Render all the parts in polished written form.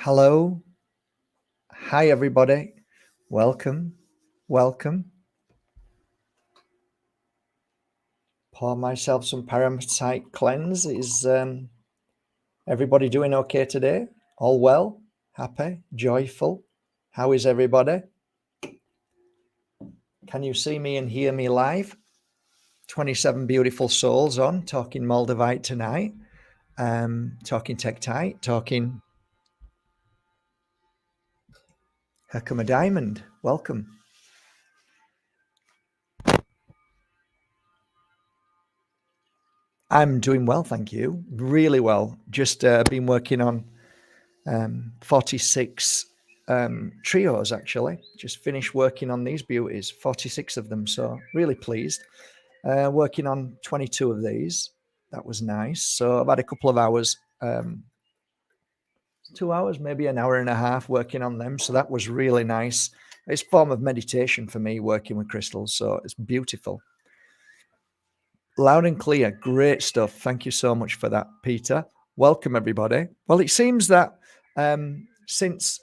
Hello. Hi, everybody. Welcome. Welcome. Pour myself some parasite cleanse. Is everybody doing okay today? All well? Happy? Joyful? How is everybody? Can you see me and hear me live? 27 beautiful souls on, talking Moldavite tonight, talking Tekitie, talking Herkimer Diamond. Welcome. I'm doing well, thank you. Really well. Just been working on 46 trios, actually. Just finished working on these beauties, 46 of them. So really pleased. Working on 22 of these. That was nice. So I've had a couple of hours, 2 hours, maybe an hour and a half working on them. So that was really nice. It's a form of meditation for me, working with crystals. So it's beautiful. Loud and clear. Great stuff. Thank you so much for that, Peter. Welcome, everybody. Well, it seems that since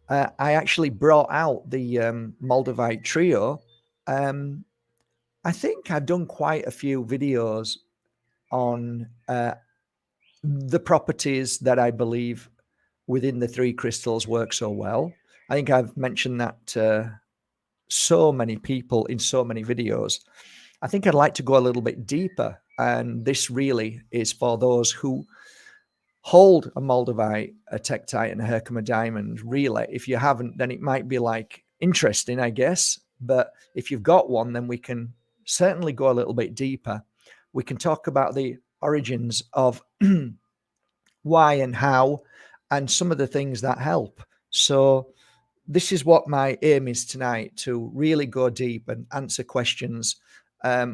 I actually brought out the Moldavite trio, I think I've done quite a few videos on the properties that I believe within the three crystals work so well. I think I've mentioned that to so many people in so many videos. I think I'd like to go a little bit deeper, and this really is for those who hold a Moldavite, a Tekitie, and a Herkimer diamond. Really, if you haven't, then it might be like interesting, I guess. But if you've got one, then we can certainly go a little bit deeper. We can talk about the origins of why and how, and some of the things that help. So this is what my aim is tonight, to really go deep and answer questions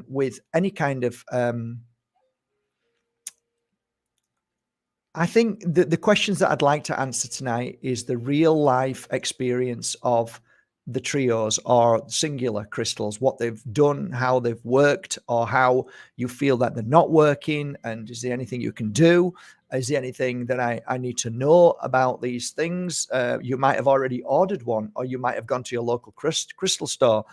with any kind of I think the questions that I'd like to answer tonight is the real life experience of the trios or singular crystals, what they've done, how they've worked, or how you feel that they're not working. And is there anything you can do? Is there anything that I need to know about these things? You might have already ordered one, or you might have gone to your local crystal store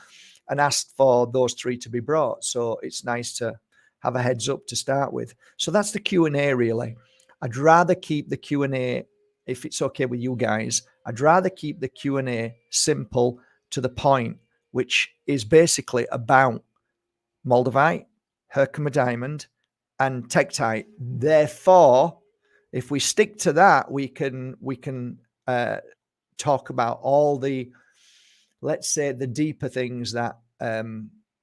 and asked for those three to be brought. So it's nice to have a heads up to start with. So that's the Q&A really. I'd rather keep the Q&A, if it's okay with you guys, I'd rather keep the Q&A simple, to the point, which is basically about Moldavite, Herkimer diamond, and Tekitie. Therefore, if we stick to that, we can talk about all the, let's say, the deeper things that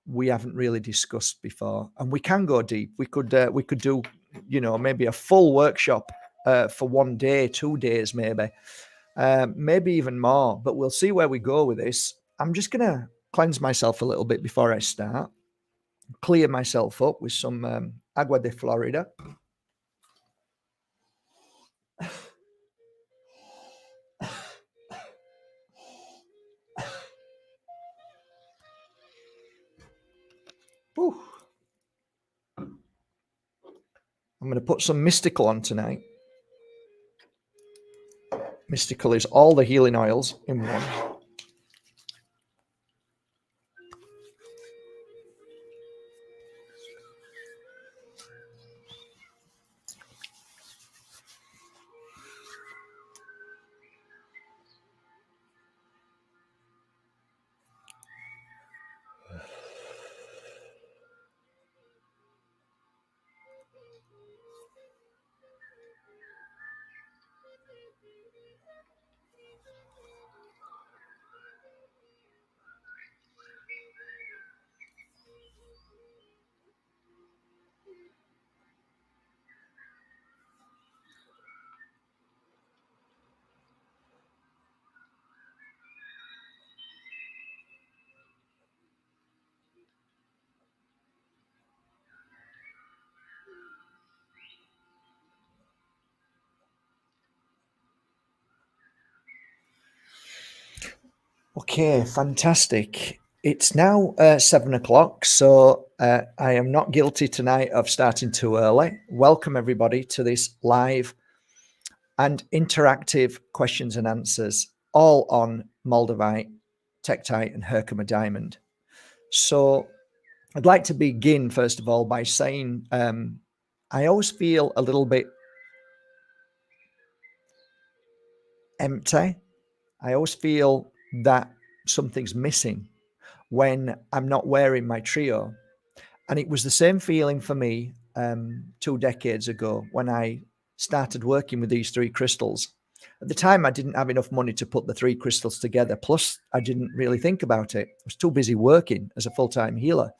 we haven't really discussed before, and we can go deep. We could do, maybe a full workshop for 1 day, 2 days, maybe even more. But we'll see where we go with this. I'm just gonna cleanse myself a little bit before I start. Clear myself up with some agua de Florida. Whew. I'm going to put some mystical on tonight. Mystical is all the healing oils in one. Okay, fantastic. It's now 7 o'clock, so I am not guilty tonight of starting too early. Welcome everybody to this live and interactive questions and answers, all on Moldavite, Tekitie, and Herkimer diamond. So I'd like to begin, first of all, by saying I always feel a little bit empty. I always feel that something's missing when I'm not wearing my trio. And it was the same feeling for me 2 decades ago when I started working with these 3 crystals. At the time, I didn't have enough money to put the 3 crystals together. Plus, I didn't really think about it. I was too busy working as a full-time healer.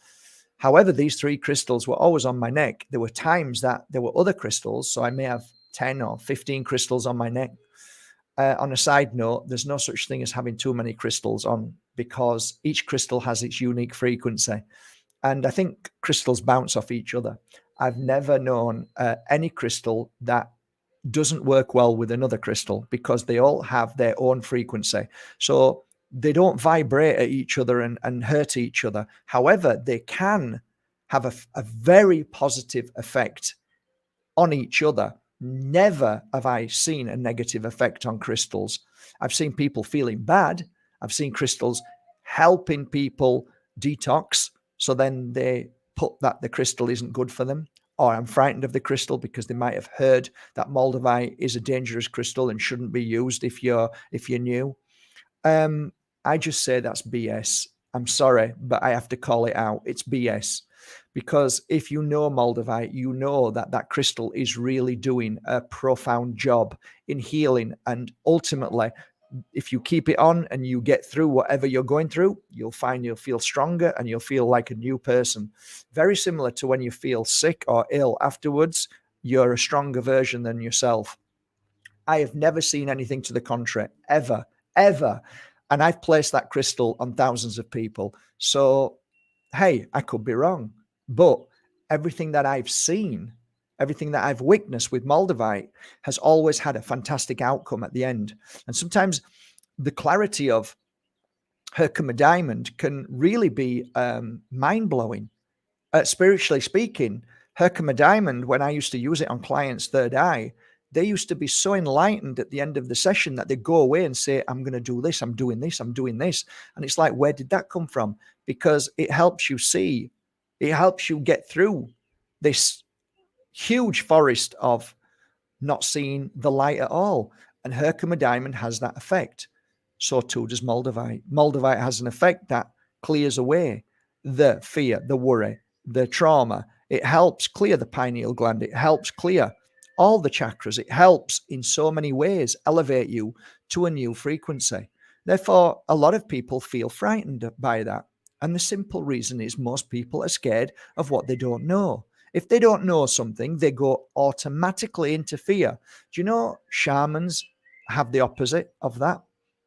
However, these 3 crystals were always on my neck. There were times that there were other crystals, so I may have 10 or 15 crystals on my neck. On a side note, there's no such thing as having too many crystals on, because each crystal has its unique frequency. And I think crystals bounce off each other. I've never known any crystal that doesn't work well with another crystal, because they all have their own frequency. So they don't vibrate at each other and hurt each other. However, they can have a very positive effect on each other. Never have I seen a negative effect on crystals. I've seen people feeling bad. I've seen crystals helping people detox. So then they put that the crystal isn't good for them. Or I'm frightened of the crystal because they might have heard that Moldavite is a dangerous crystal and shouldn't be used if you're new. I just say that's BS. I'm sorry, but I have to call it out. It's BS. Because if you know Moldavite, you know that that crystal is really doing a profound job in healing. And ultimately, if you keep it on and you get through whatever you're going through, you'll find you'll feel stronger and you'll feel like a new person. Very similar to when you feel sick or ill afterwards, you're a stronger version than yourself. I have never seen anything to the contrary, ever, ever. And I've placed that crystal on thousands of people. So, hey, I could be wrong. But everything that I've seen, everything that I've witnessed with Moldavite has always had a fantastic outcome at the end. And sometimes the clarity of Herkimer diamond can really be mind-blowing. Spiritually speaking, Herkimer diamond, when I used to use it on clients' third eye, they used to be so enlightened at the end of the session that they go away and say, I'm going to do this, I'm doing this, I'm doing this. And it's like, where did that come from? Because it helps you see, it helps you get through this huge forest of not seeing the light at all. And Herkimer diamond has that effect. So too does Moldavite. Moldavite has an effect that clears away the fear, the worry, the trauma. It helps clear the pineal gland. It helps clear all the chakras. It helps in so many ways elevate you to a new frequency. Therefore, a lot of people feel frightened by that. And the simple reason is most people are scared of what they don't know. If they don't know something, they go automatically into fear. Do you know shamans have the opposite of that?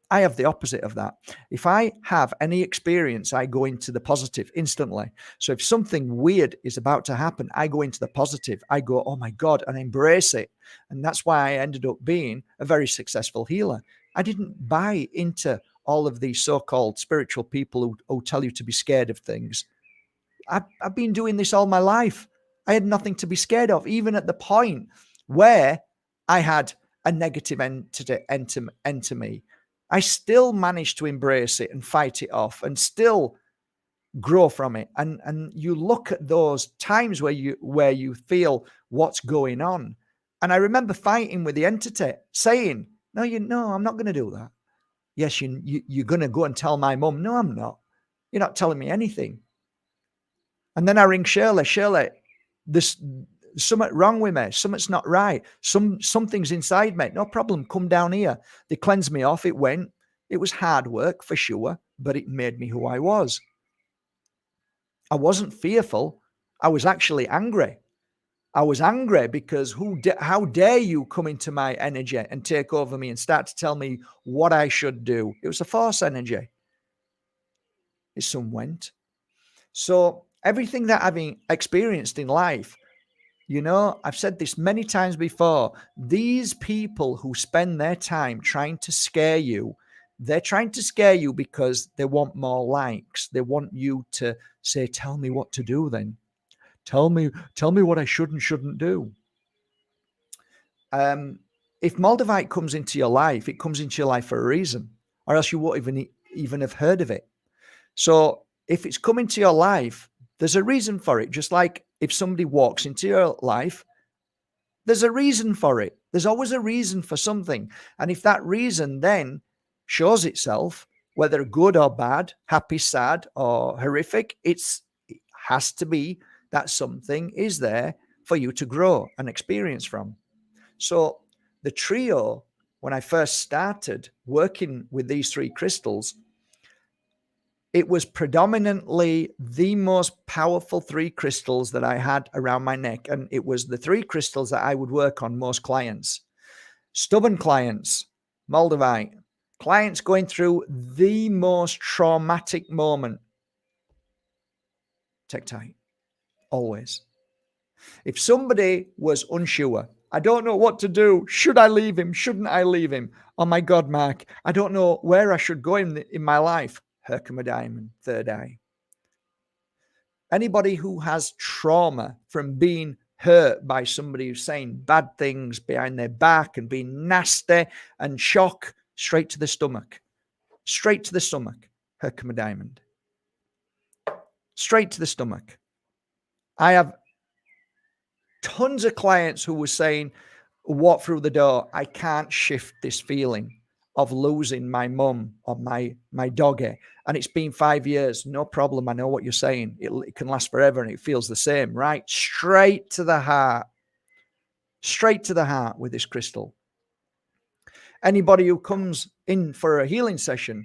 I have the opposite of that. If I have any experience, I go into the positive instantly. So if something weird is about to happen, I go into the positive. I go, oh my God, and embrace it. And that's why I ended up being a very successful healer. I didn't buy into all of these so-called spiritual people who tell you to be scared of things. I've been doing this all my life. I had nothing to be scared of, even at the point where I had a negative entity enter me. I still managed to embrace it and fight it off and still grow from it. And you look at those times where you feel what's going on. And I remember fighting with the entity, saying, no, I'm not going to do that. Yes, you're going to go and tell my mum. No, I'm not. You're not telling me anything. And then I ring Shirley. Shirley, there's something wrong with me. Something's not right. Something's inside me. No problem. Come down here. They cleansed me off. It went. It was hard work for sure, but it made me who I was. I wasn't fearful. I was actually angry. I was angry because how dare you come into my energy and take over me and start to tell me what I should do? It was a force energy. It some went. So everything that I've experienced in life, I've said this many times before. These people who spend their time trying to scare you, they're trying to scare you because they want more likes. They want you to say, tell me what to do then. Tell me what I should and shouldn't do. if Moldavite comes into your life, it comes into your life for a reason, or else you won't even have heard of it. So if it's come into your life, there's a reason for it. Just like if somebody walks into your life, there's a reason for it. There's always a reason for something. And if that reason then shows itself, whether good or bad, happy, sad, or horrific, it has to be that something is there for you to grow and experience from. So the trio, when I first started working with these three crystals, it was predominantly the most powerful three crystals that I had around my neck. And it was the three crystals that I would work on most clients. Stubborn clients, Moldavite, clients going through the most traumatic moment, Tekitie, always. If somebody was unsure, I don't know what to do. Should I leave him? Shouldn't I leave him? Oh my God, Mark, I don't know where I should go in my life. Herkimer diamond, third eye. Anybody who has trauma from being hurt by somebody who's saying bad things behind their back and being nasty and shock, straight to the stomach. Straight to the stomach, Herkimer diamond. Straight to the stomach. I have tons of clients who were saying, walk through the door, I can't shift this feeling of losing my mum or my doggy. And it's been 5 years. No problem. I know what you're saying. It can last forever and it feels the same, right? Straight to the heart. Straight to the heart with this crystal. Anybody who comes in for a healing session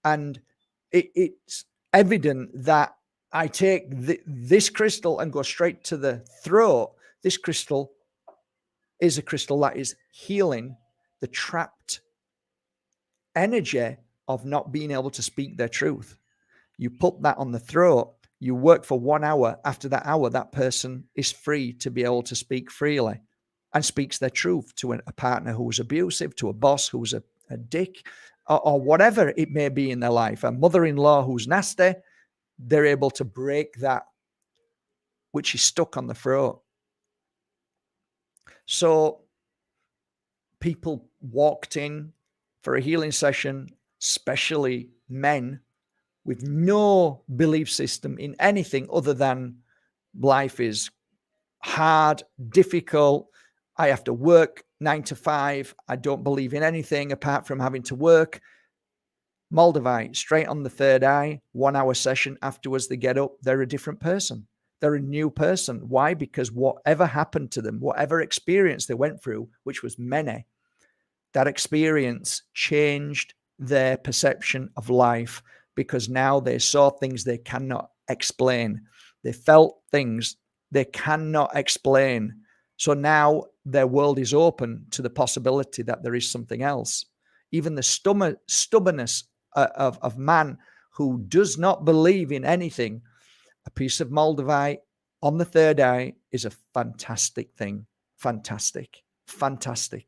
and it's evident that I take this crystal and go straight to the throat, this crystal is a crystal that is healing the trapped energy of not being able to speak their truth. You put that on the throat, you work for 1 hour. After that hour, that person is free to be able to speak freely and speaks their truth to a partner who was abusive, to a boss who's a dick, or whatever it may be in their life, a mother-in-law who's nasty. They're able to break that which is stuck on the throat. So people walked in for a healing session, especially men with no belief system in anything other than life is hard, difficult. I have to work 9 to 5. I don't believe in anything apart from having to work. Moldavite, straight on the third eye, 1 hour session. Afterwards, they get up. They're a different person. They're a new person. Why? Because whatever happened to them, whatever experience they went through, which was many, that experience changed their perception of life, because now they saw things they cannot explain. They felt things they cannot explain. So now their world is open to the possibility that there is something else. Even the stubbornness of man who does not believe in anything, a piece of Moldavite on the third eye is a fantastic thing. Fantastic. Fantastic.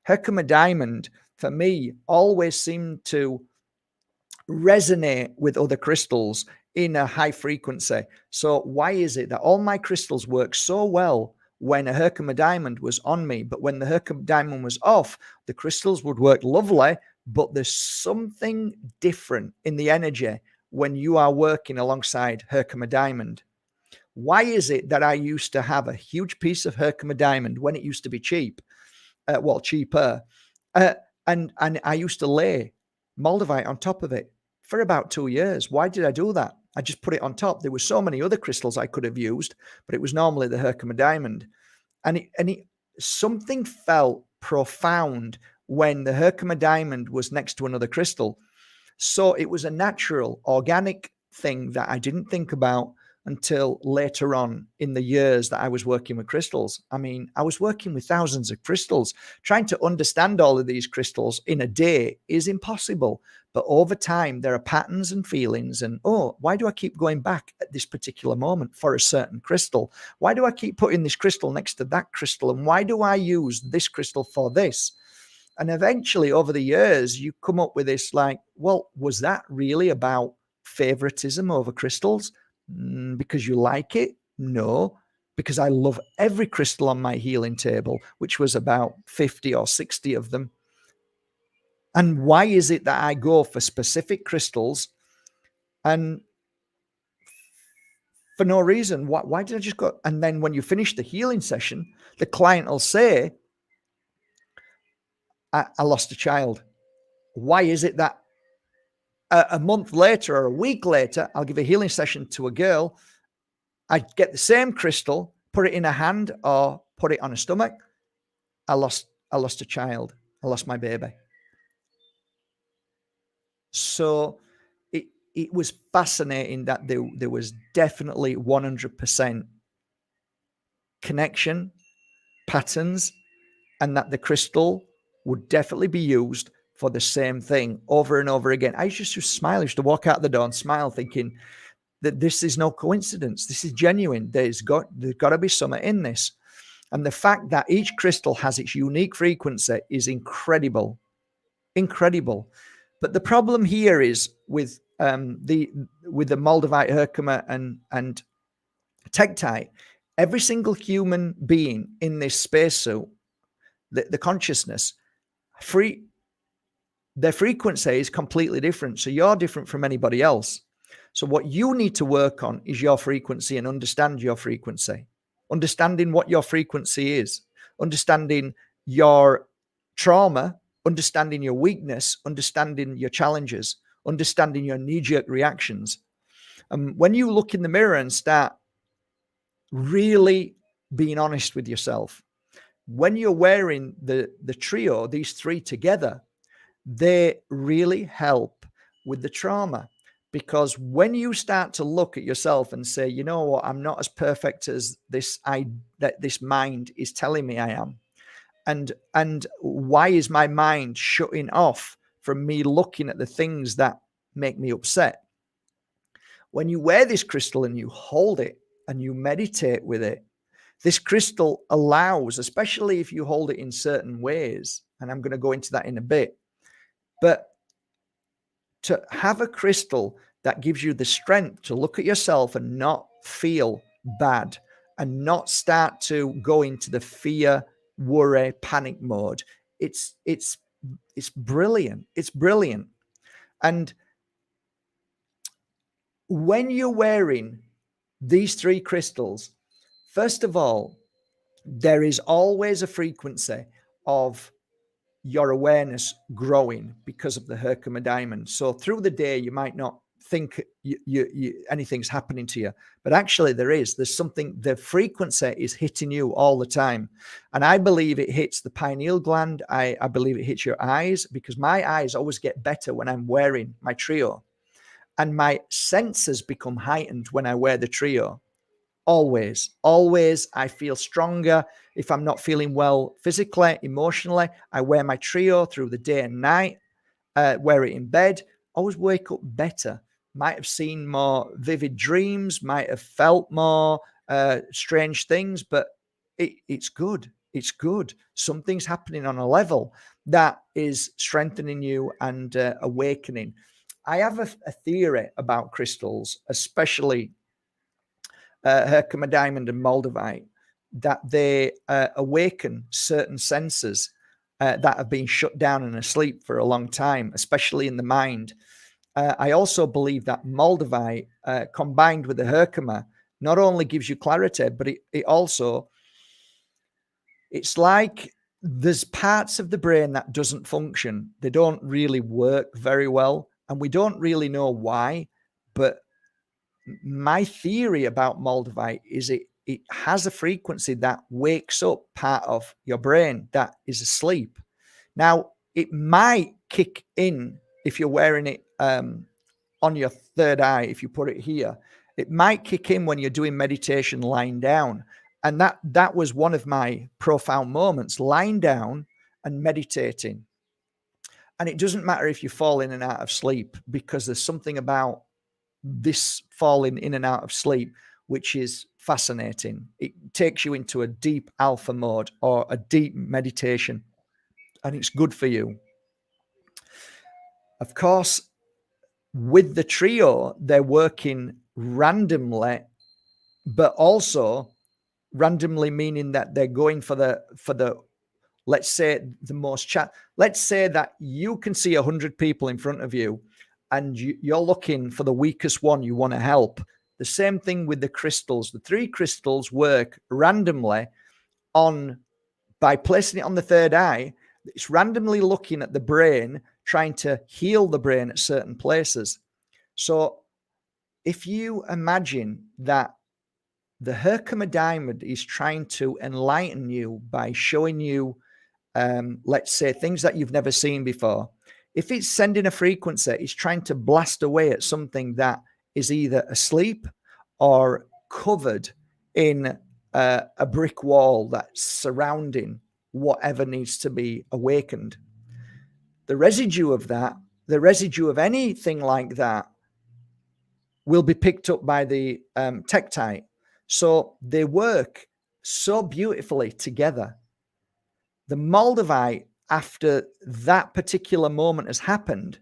Herkimer diamond, for me, always seemed to resonate with other crystals in a high frequency. So why is it that all my crystals work so well when a Herkimer diamond was on me, but when the Herkimer diamond was off, the crystals would work lovely, but there's something different in the energy when you are working alongside Herkimer diamond. Why is it that I used to have a huge piece of Herkimer diamond when it used to be cheap? Cheaper. And I used to lay Moldavite on top of it for about 2 years. Why did I do that? I just put it on top. There were so many other crystals I could have used, but it was normally the Herkimer diamond. And something felt profound when the Herkimer diamond was next to another crystal. So it was a natural, organic thing that I didn't think about until later on in the years that I was working with crystals. I mean, I was working with thousands of crystals. Trying to understand all of these crystals in a day is impossible. But over time, there are patterns and feelings. And, why do I keep going back at this particular moment for a certain crystal? Why do I keep putting this crystal next to that crystal? And why do I use this crystal for this? And eventually, over the years, you come up with this like, well, was that really about favoritism over crystals? Because you like it? No. because I love every crystal on my healing table, which was about 50 or 60 of them. And why is it that I go for specific crystals and for no reason? Why did I just go? And then when you finish the healing session, the client will say, I lost a child. Why is it that a month later or a week later, I'll give a healing session to a girl, I get the same crystal, put it in a hand or put it on a stomach, I lost a child. I lost my baby. So it was fascinating that there was definitely 100% connection, patterns, and that the crystal would definitely be used for the same thing over and over again. I used to smile. I used to walk out the door and smile, thinking that this is no coincidence. This is genuine. There's got to be something in this. And the fact that each crystal has its unique frequency is incredible. Incredible. But the problem here is with the Moldavite, Herkimer, and Tekitie, every single human being in this spacesuit, the consciousness, their frequency is completely different. So you're different from anybody else. So what you need to work on is your frequency and understand your frequency, understanding what your frequency is, understanding your trauma, understanding your weakness, understanding your challenges, understanding your knee-jerk reactions. And when you look in the mirror and start really being honest with yourself, when you're wearing the trio, these three together, they really help with the trauma. Because when you start to look at yourself and say, you know what, I'm not as perfect as this mind is telling me I am. And why is my mind shutting off from me looking at the things that make me upset? When you wear this crystal and you hold it and you meditate with it, this crystal allows, especially if you hold it in certain ways, and I'm going to go into that in a bit, but to have a crystal that gives you the strength to look at yourself and not feel bad and not start to go into the fear, worry, panic mode. It's brilliant. It's brilliant. And when you're wearing these three crystals, first of all, there is always a frequency of your awareness growing because of the Herkimer diamond. So through the day, you might not think anything's happening to you, but actually there's something, the frequency is hitting you all the time. And I believe it hits the pineal gland. I believe it hits your eyes, because my eyes always get better when I'm wearing my trio, and my senses become heightened when I wear the trio. Always I feel stronger. If I'm not feeling well physically, emotionally, I wear my trio through the day and night, wear it in bed, always wake up better. Might have seen more vivid dreams, might have felt more strange things, but it's good. It's good. Something's happening on a level that is strengthening you and awakening. I have a theory about crystals, especially Herkimer diamond and Moldavite, that they awaken certain senses that have been shut down and asleep for a long time, especially in the mind. I also believe that Moldavite combined with the Herkimer not only gives you clarity, but it also, it's like there's parts of the brain that doesn't function. They don't really work very well, and we don't really know why. But my theory about Moldavite is it has a frequency that wakes up part of your brain that is asleep. Now, it might kick in if you're wearing it on your third eye. If you put it here, it might kick in when you're doing meditation lying down. And that was one of my profound moments, lying down and meditating. And it doesn't matter if you fall in and out of sleep, because there's something about this falling in and out of sleep which is fascinating. It takes you into a deep alpha mode or a deep meditation, and it's good for you. Of course, with the trio, they're working randomly, but also randomly meaning that they're going for the let's say the most let's say that you can see 100 people in front of you and you're looking for the weakest one you want to help. The same thing with the crystals. The 3 crystals work randomly by placing it on the third eye. It's randomly looking at the brain, trying to heal the brain at certain places. So if you imagine that the Herkimer diamond is trying to enlighten you by showing you, let's say, things that you've never seen before. If it's sending a frequency, it's trying to blast away at something that is either asleep or covered in a brick wall that's surrounding whatever needs to be awakened. The residue of that, the residue of anything like that, will be picked up by the Tekitie. So they work so beautifully together. The Moldavite, after that particular moment has happened,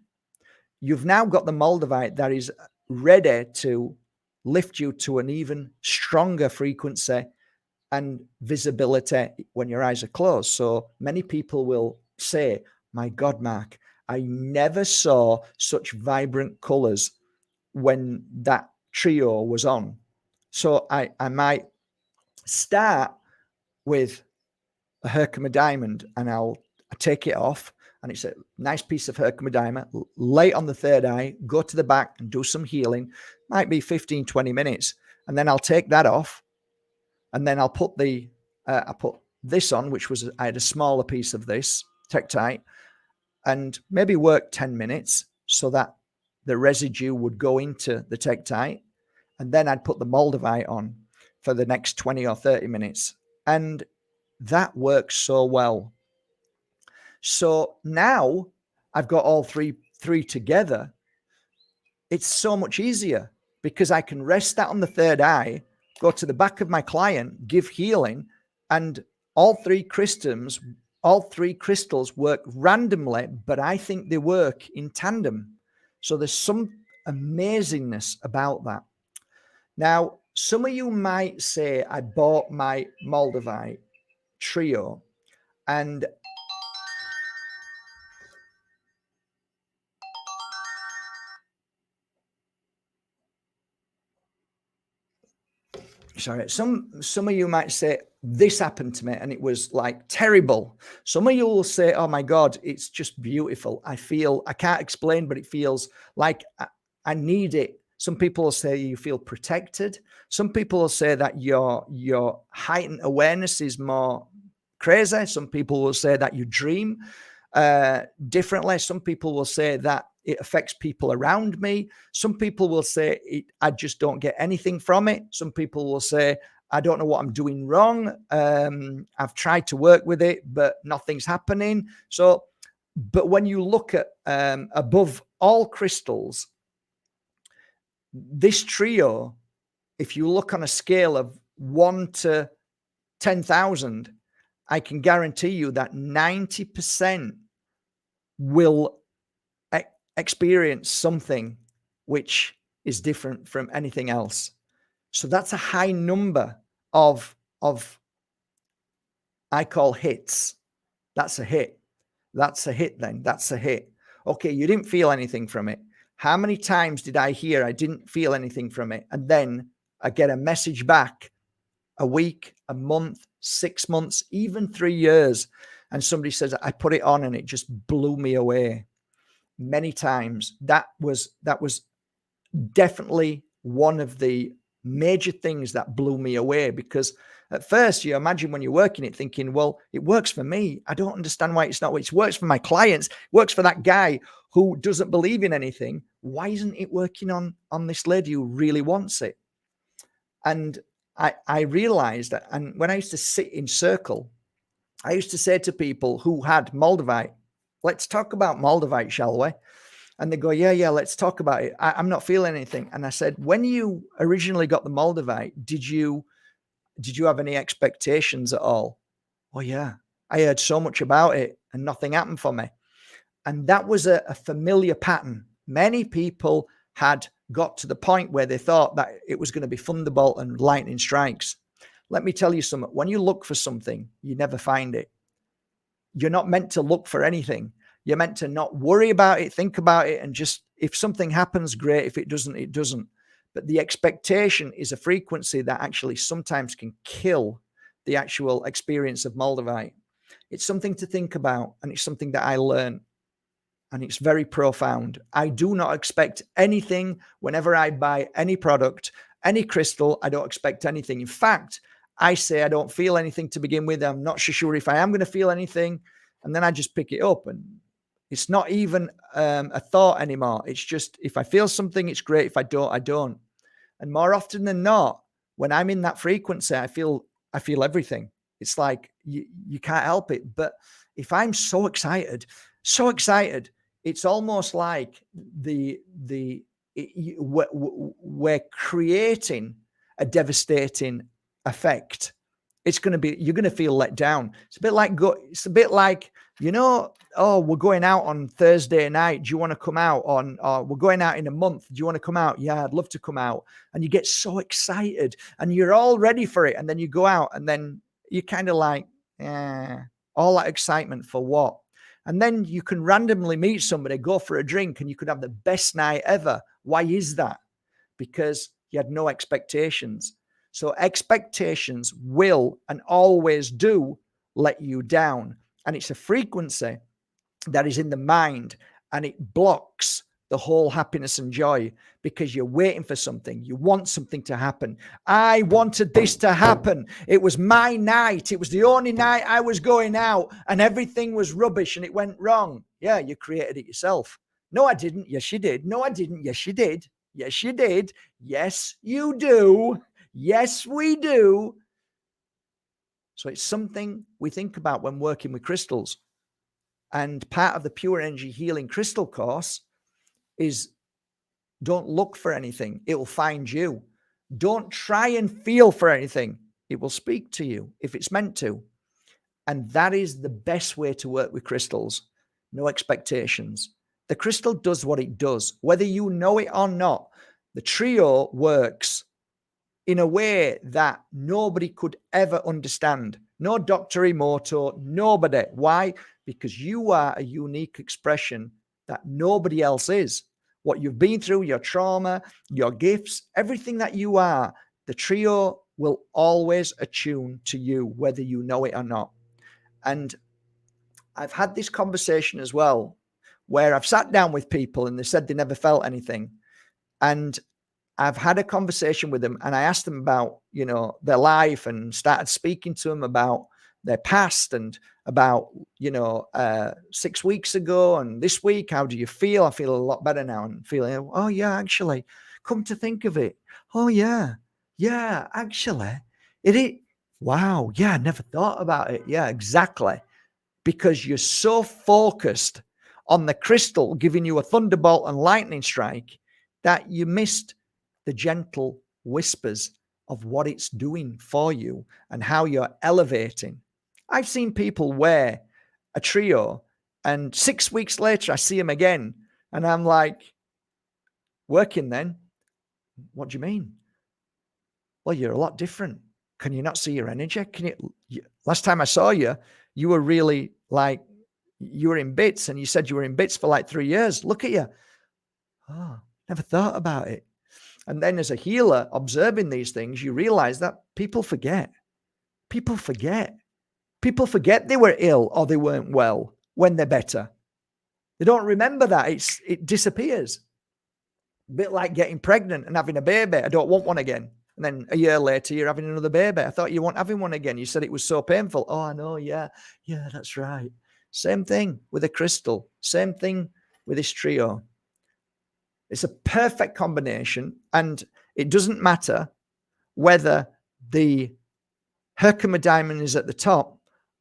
you've now got the Moldavite that is ready to lift you to an even stronger frequency and visibility when your eyes are closed. So many people will say, my God, Mark, I never saw such vibrant colors when that trio was on. So I might start with a Herkimer diamond and I'll take it off, and it's a nice piece of Herkimer diamond, lay it on the third eye, go to the back and do some healing. Might be 15, 20 minutes. And then I'll take that off, and then I'll put I put this on, which was, I had a smaller piece of this Tekitie, and maybe work 10 minutes so that the residue would go into the Tekitie. And then I'd put the Moldavite on for the next 20 or 30 minutes. And that works so well. So now I've got all three together. It's so much easier because I can rest that on the third eye, go to the back of my client, give healing, and all three crystals work randomly, but I think they work in tandem. So there's some amazingness about that. Now, some of you might say, I bought my Moldavite trio and sorry, some of you might say, this happened to me and it was like terrible. Some of you will say, oh my God, it's just beautiful. I can't explain, but it feels like I need it. Some people will say you feel protected. Some people will say that your heightened awareness is more crazy. Some people will say that you dream differently. Some people will say that it affects people around me. Some people will say I just don't get anything from it. Some people will say, I don't know what I'm doing wrong. I've tried to work with it, but nothing's happening. So, but when you look at above all crystals, this trio, if you look on a scale of 1 to 10,000, I can guarantee you that 90% will experience something which is different from anything else. So that's a high number of I call hits. That's a hit. That's a hit then. That's a hit. Okay, you didn't feel anything from it. How many times did I hear I didn't feel anything from it? And then I get a message back a week, a month, 6 months, even 3 years. And somebody says, I put it on and it just blew me away. Many times. That was definitely one of the major things that blew me away, because at first you imagine when you're working it thinking, well, it works for me. I don't understand why it's not. It works for my clients. It works for that guy who doesn't believe in anything. Why isn't it working on this lady who really wants it? And I realized that, and when I used to sit in circle, I used to say to people who had Moldavite, let's talk about Moldavite, shall we? And they go, yeah, let's talk about it. I'm not feeling anything. And I said, when you originally got the Moldavite, did you have any expectations at all? Oh yeah, I heard so much about it and nothing happened for me. And that was a familiar pattern. Many people had got to the point where they thought that it was going to be thunderbolt and lightning strikes. let me tell you something. When you look for something, you never find it. You're not meant to look for anything. You're meant to not worry about it, think about it, and just, if something happens, great. If it doesn't, it doesn't. But the expectation is a frequency that actually sometimes can kill the actual experience of Moldavite. It's something to think about, and it's something that I learned, and it's very profound. I do not expect anything whenever I buy any product, any crystal. I don't expect anything. In fact, I say I don't feel anything to begin with. I'm not sure if I am going to feel anything, and then I just pick it up, and it's not even a thought anymore. It's just, if I feel something, it's great. If I don't, I don't. And more often than not, when I'm in that frequency, I feel everything. It's like you can't help it. But if I'm so excited, it's almost like we're creating a devastating effect. It's going to be, you're going to feel let down. It's a bit like, oh, we're going out on Thursday night. Do you want to come out? We're going out in a month. Do you want to come out? Yeah, I'd love to come out. And you get so excited and you're all ready for it. And then you go out and then you're kind of like, all that excitement for what? And then you can randomly meet somebody, go for a drink, and you could have the best night ever. Why is that? Because you had no expectations. So expectations will and always do let you down. And it's a frequency that is in the mind, and it blocks the whole happiness and joy because you're waiting for something. You want something to happen. I wanted this to happen. It was my night. It was the only night I was going out, and everything was rubbish and it went wrong. Yeah, you created it yourself. No, I didn't. Yes, you did. No, I didn't. Yes, you did. Yes, you did. Yes, you do. Yes, we do. So it's something we think about when working with crystals. And part of the Pure Energy Healing Crystal course is, don't look for anything. It will find you. Don't try and feel for anything. It will speak to you if it's meant to. And that is the best way to work with crystals. No expectations. The crystal does what it does, whether you know it or not. The trio works in a way that nobody could ever understand. No Dr. Emoto, nobody. Why? Because you are a unique expression that nobody else is. What you've been through, your trauma, your gifts, everything that you are, the trio will always attune to you, whether you know it or not. And I've had this conversation as well, where I've sat down with people and they said they never felt anything. And I've had a conversation with them and I asked them about, their life, and started speaking to them about their past and about, 6 weeks ago and this week, how do you feel? I feel a lot better now, and feeling, oh yeah, actually, come to think of it. Oh yeah, actually, wow, yeah, I never thought about it. Yeah, exactly. Because you're so focused on the crystal giving you a thunderbolt and lightning strike that you missed the gentle whispers of what it's doing for you and how you're elevating. I've seen people wear a trio and 6 weeks later I see them again and I'm like, working then? What do you mean? Well, you're a lot different. Can you not see your energy? Last time I saw you, you were really like, you were in bits, and you said you were in bits for like 3 years. Look at you. Oh, never thought about it. And then as a healer, observing these things, you realize that people forget. People forget they were ill or they weren't well when they're better. They don't remember that. It disappears. A bit like getting pregnant and having a baby. I don't want one again. And then a year later, you're having another baby. I thought you weren't having one again. You said it was so painful. Oh, I know. Yeah, that's right. Same thing with a crystal. Same thing with this trio. It's a perfect combination. And it doesn't matter whether the Herkimer diamond is at the top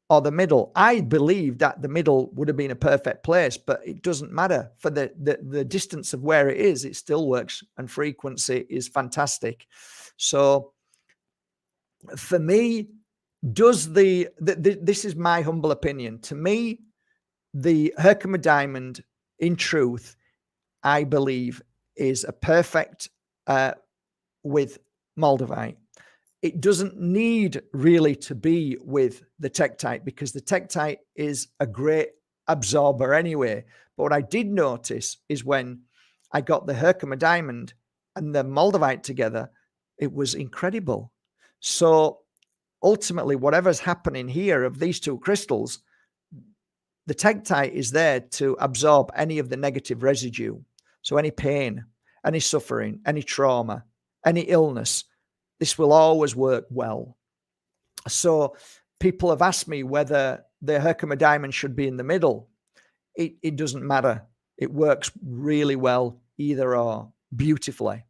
or the middle. I believe that the middle would have been a perfect place, but it doesn't matter. For the distance of where it is, it still works, and frequency is fantastic. So for me, this is my humble opinion. To me, the Herkimer diamond, in truth, I believe, is a perfect with Moldavite. it doesn't need really to be with the Tekitie, because the Tekitie is a great absorber anyway. But what I did notice is when I got the Herkimer diamond and the Moldavite together, it was incredible. So ultimately, whatever's happening here of these two crystals, the Tekitie is there to absorb any of the negative residue. So any pain, any suffering, any trauma, any illness, this will always work well. So people have asked me whether the Herkimer diamond should be in the middle. It doesn't matter. It works really well, either or, beautifully.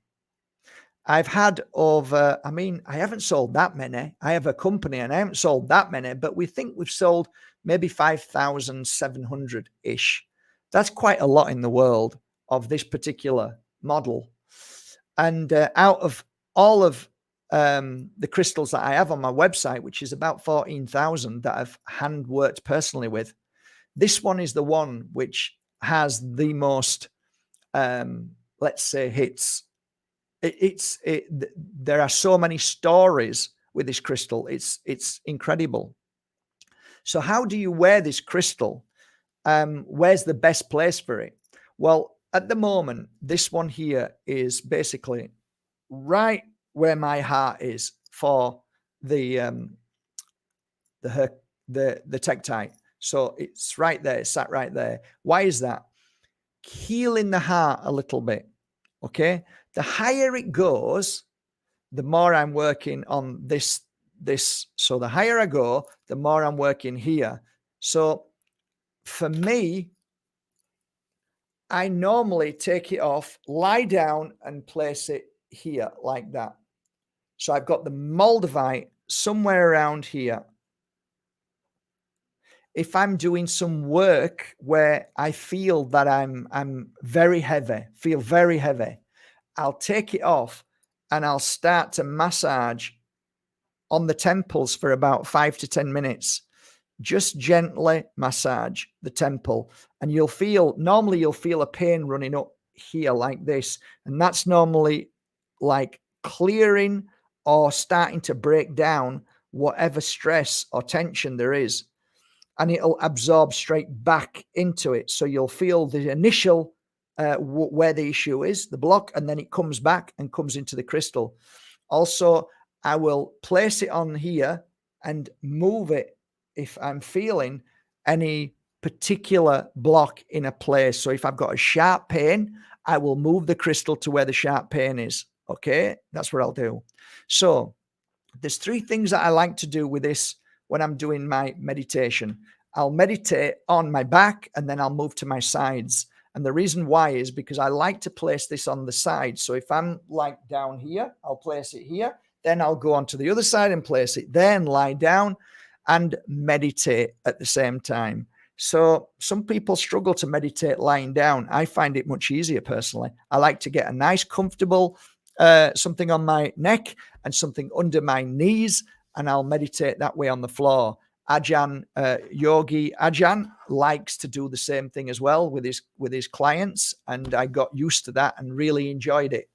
I've had over, I haven't sold that many. I have a company and I haven't sold that many, but we think we've sold maybe 5,700-ish. That's quite a lot in the world of this particular model. And out of all of the crystals that I have on my website, which is about 14,000 that I've hand worked personally with, this one is the one which has the most, let's say, hits. There are so many stories with this crystal. It's incredible. So how do you wear this crystal? Where's the best place for it? Well, at the moment, this one here is basically right where my heart is for the Tekitie. So it's right there, it's sat right there. Why is that? Healing the heart a little bit. Okay. The higher it goes, the more I'm working on this. So the higher I go, the more I'm working here. So for me, I normally take it off, lie down and place it here like that. So I've got the Moldavite somewhere around here. If I'm doing some work where I feel that I'm very heavy, feel very heavy, I'll take it off and I'll start to massage on the temples for about 5 to 10 minutes. Just gently massage the temple, and normally you'll feel a pain running up here like this. And that's normally like clearing or starting to break down whatever stress or tension there is. And it'll absorb straight back into it. So you'll feel the initial where the issue is, the block, and then it comes back and comes into the crystal. Also, I will place it on here and move it if I'm feeling any particular block in a place. So if I've got a sharp pain, I will move the crystal to where the sharp pain is. Okay, that's what I'll do. So there's 3 things that I like to do with this when I'm doing my meditation. I'll meditate on my back and then I'll move to my sides. And the reason why is because I like to place this on the side. So if I'm like down here, I'll place it here. Then I'll go on to the other side and place it. Then lie down and meditate at the same time. So some people struggle to meditate lying down. I find it much easier personally. I like to get a nice, comfortable something on my neck and something under my knees, and I'll meditate that way on the floor. Yogi Ajahn likes to do the same thing as well with his clients, and I got used to that and really enjoyed it.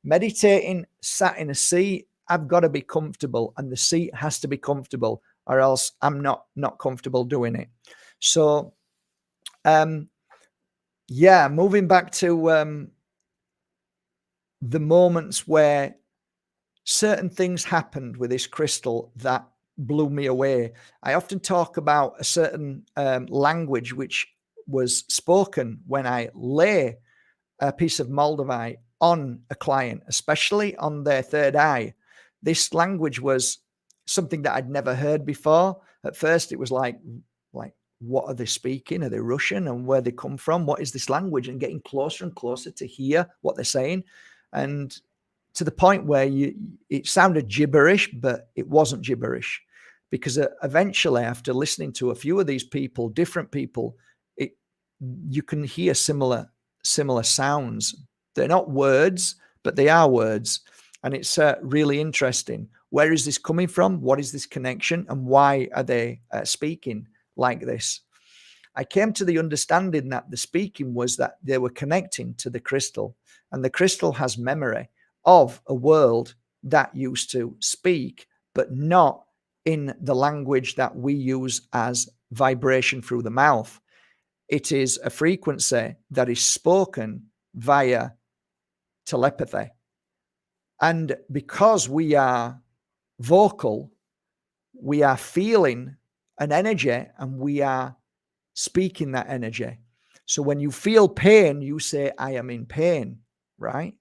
Meditating sat in a seat, I've got to be comfortable, and the seat has to be comfortable, or else I'm not comfortable doing it. So, moving back to the moments where certain things happened with this crystal that blew me away. I often talk about a certain language which was spoken when I lay a piece of Moldavite on a client, especially on their third eye. This language was something that I'd never heard before. At first, it was like, what are they speaking? Are they Russian? And where they come from? What is this language? And getting closer and closer to hear what they're saying. And to the point where it sounded gibberish, but it wasn't gibberish. Because eventually, after listening to a few of these people, different people, you can hear similar sounds. They're not words, but they are words. And it's really interesting. Where is this coming from? What is this connection? And why are they speaking like this? I came to the understanding that the speaking was that they were connecting to the crystal. And the crystal has memory of a world that used to speak, but not in the language that we use as vibration through the mouth. It is a frequency that is spoken via telepathy. And because we are vocal, we are feeling an energy and we are speaking that energy. So when you feel pain, you say, I am in pain, right?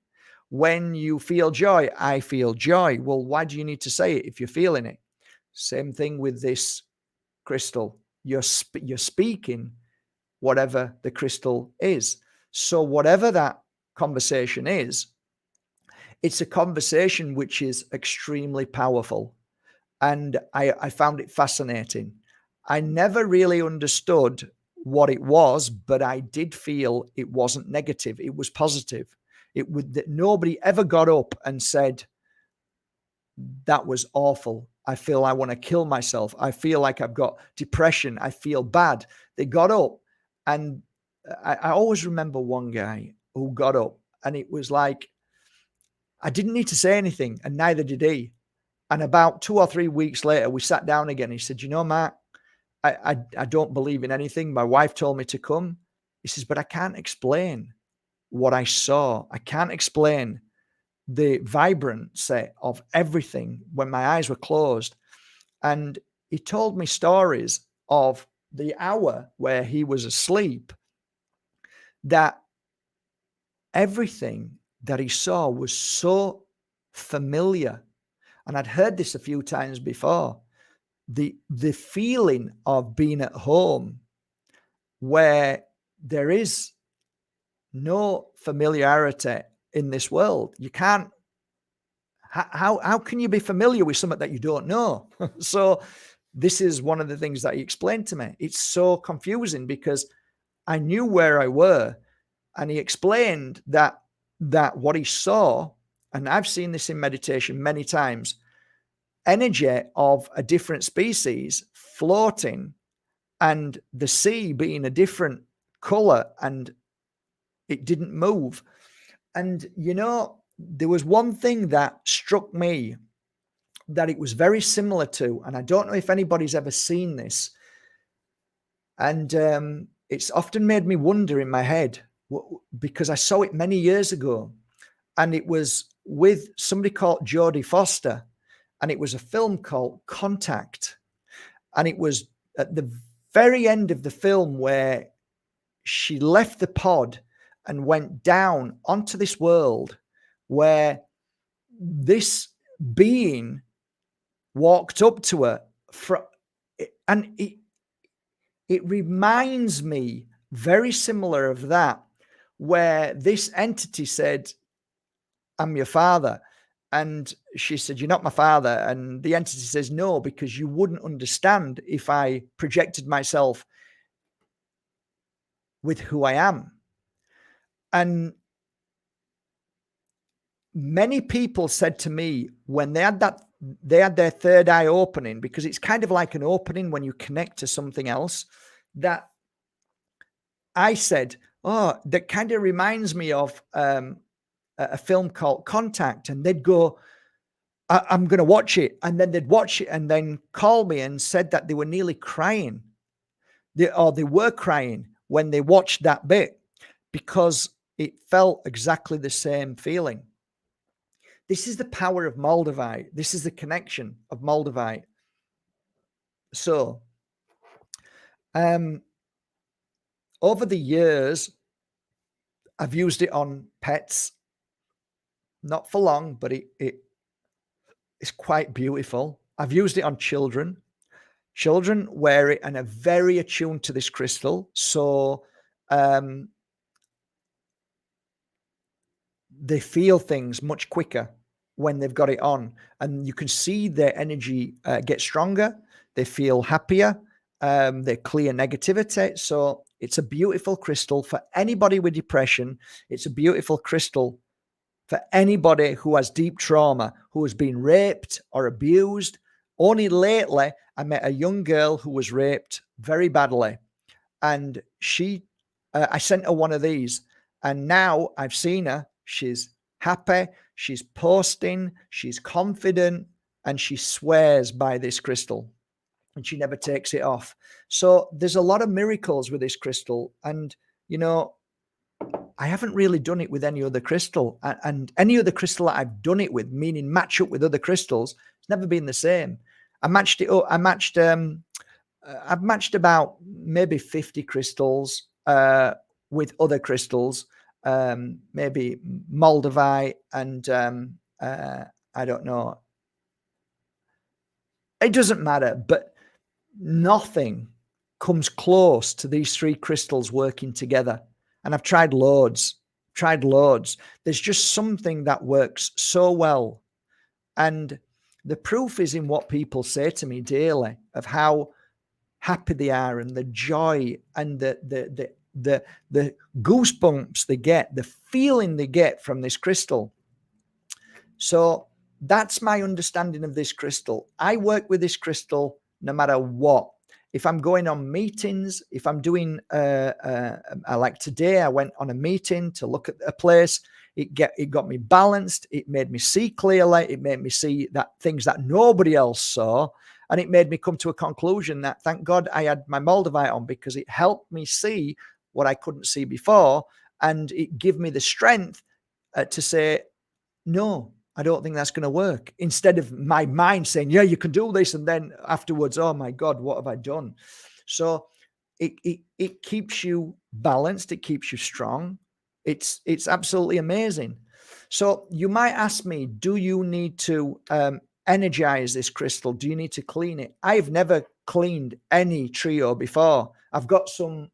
When you feel joy, I feel joy. Well, why do you need to say it if you're feeling it? Same thing with this crystal. You're speaking whatever the crystal is. So whatever that conversation is, it's a conversation which is extremely powerful. And I found it fascinating. I never really understood what it was, but I did feel it wasn't negative. It was positive. It would that nobody ever got up and said, that was awful. I feel I want to kill myself. I feel like I've got depression. I feel bad. They got up, and I always remember one guy who got up, and it was like, I didn't need to say anything, and neither did he. And about 2 or 3 weeks later, we sat down again. He said, you know, Matt, I don't believe in anything. My wife told me to come. He says, but I can't explain what I saw. I can't explain the vibrancy of everything when my eyes were closed. And he told me stories of the hour where he was asleep, that everything that he saw was so familiar. And I'd heard this a few times before. The feeling of being at home where there is no familiarity in this world. You can't, how can you be familiar with something that you don't know? So this is one of the things that he explained to me. It's so confusing because I knew where I were, and he explained that what he saw, and I've seen this in meditation many times, energy of a different species floating and the sea being a different color and it didn't move. And, you know, there was one thing that struck me that it was very similar to, and I don't know if anybody's ever seen this. And it's often made me wonder in my head because I saw it many years ago. And it was with somebody called Jodie Foster. And it was a film called Contact. And it was at the very end of the film where she left the pod and went down onto this world where this being walked up to her. And it reminds me very similar of that, where this entity said, I'm your father. And she said, you're not my father. And the entity says, no, because you wouldn't understand if I projected myself with who I am. And many people said to me when they had their third eye opening, because it's kind of like an opening when you connect to something else, that I said, oh, that kind of reminds me of a film called Contact. And they'd go, I'm going to watch it. And then they'd watch it and then call me and said that they were nearly crying. They were crying when they watched that bit because it felt exactly the same feeling. This is the power of Moldavite. This is the connection of Moldavite. So, over the years, I've used it on pets. Not for long, but it's quite beautiful. I've used it on children. Children wear it and are very attuned to this crystal. So they feel things much quicker when they've got it on. And you can see their energy get stronger. They feel happier. They clear negativity. So it's a beautiful crystal for anybody with depression. It's a beautiful crystal for anybody who has deep trauma, who has been raped or abused. Only lately, I met a young girl who was raped very badly. And I sent her one of these. And now I've seen her. She's happy. she's posting, she's confident, and she swears by this crystal, and she never takes it off. So there's a lot of miracles with this crystal. And, you know, I haven't really done it with any other crystal. And any other crystal that I've done it with, meaning match up with other crystals, it's never been the same. I matched it up. I've matched about maybe 50 crystals with other crystals, maybe Moldavite and I don't know. It doesn't matter, but nothing comes close to these three crystals working together. And I've tried loads. There's just something that works so well. And the proof is in what people say to me daily of how happy they are, and the joy and the goosebumps they get, the feeling they get from this crystal. So that's my understanding of this crystal. I work with this crystal no matter what. If I'm going on meetings, if I'm doing, like today, I went on a meeting to look at a place. It got me balanced. It made me see clearly. It made me see that things that nobody else saw. And it made me come to a conclusion that, thank God I had my Moldavite on, because it helped me see what I couldn't see before. And it gave me the strength to say, no, I don't think that's going to work. Instead of my mind saying, yeah, you can do this. And then afterwards, oh my God, what have I done? So it keeps you balanced. It keeps you strong. It's absolutely amazing. So you might ask me, do you need to energize this crystal? Do you need to clean it? I've never cleaned any trio before. I've got some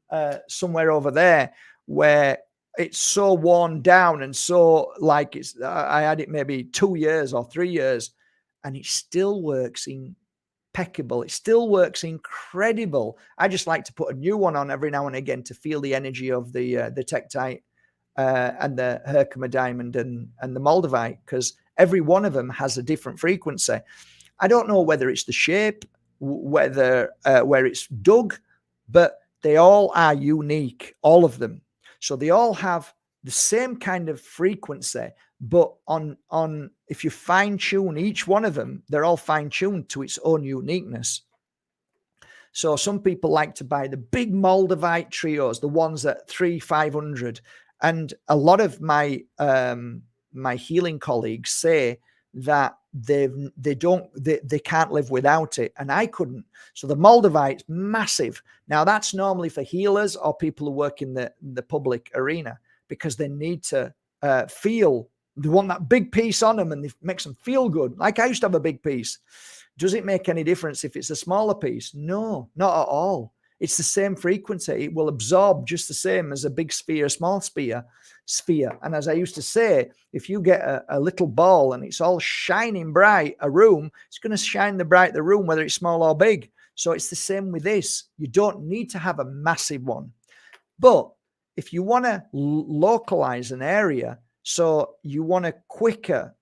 somewhere over there where it's so worn down and so like I had it maybe 2 years or 3 years, and it still works impeccable. It still works incredible. I just like to put a new one on every now and again to feel the energy of the Tekitie and the Herkimer diamond and the Moldavite, because every one of them has a different frequency. I don't know whether it's the shape, whether where it's dug, but they all are unique, all of them. So they all have the same kind of frequency, but on if you fine tune each one of them, they're all fine tuned to its own uniqueness. So some people like to buy the big Moldavite trios, the ones at 300-500, and a lot of my my healing colleagues say that they can't live without it, and I couldn't. So the Moldavite's massive. Now that's normally for healers or people who work in the public arena, because they need to feel, they want that big piece on them, and it makes them feel good. Like I used to have a big piece. Does it make any difference if it's a smaller piece? No, not at all. It's the same frequency. It will absorb just the same as a big sphere, a small sphere. And as I used to say, if you get a little ball and it's all shining bright, a room, it's going to shine the room, whether it's small or big. So it's the same with this. You don't need to have a massive one. But if you want to localize an area, so you want a quicker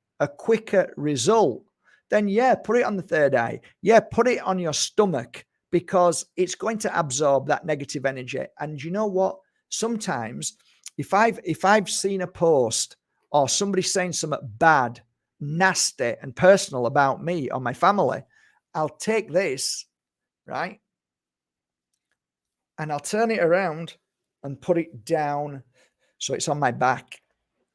result, then yeah, put it on the third eye. Yeah, put it on your stomach, because it's going to absorb that negative energy. And you know what? Sometimes if I've seen a post or somebody saying something bad, nasty and personal about me or my family, I'll take this, right? And I'll turn it around and put it down so it's on my back.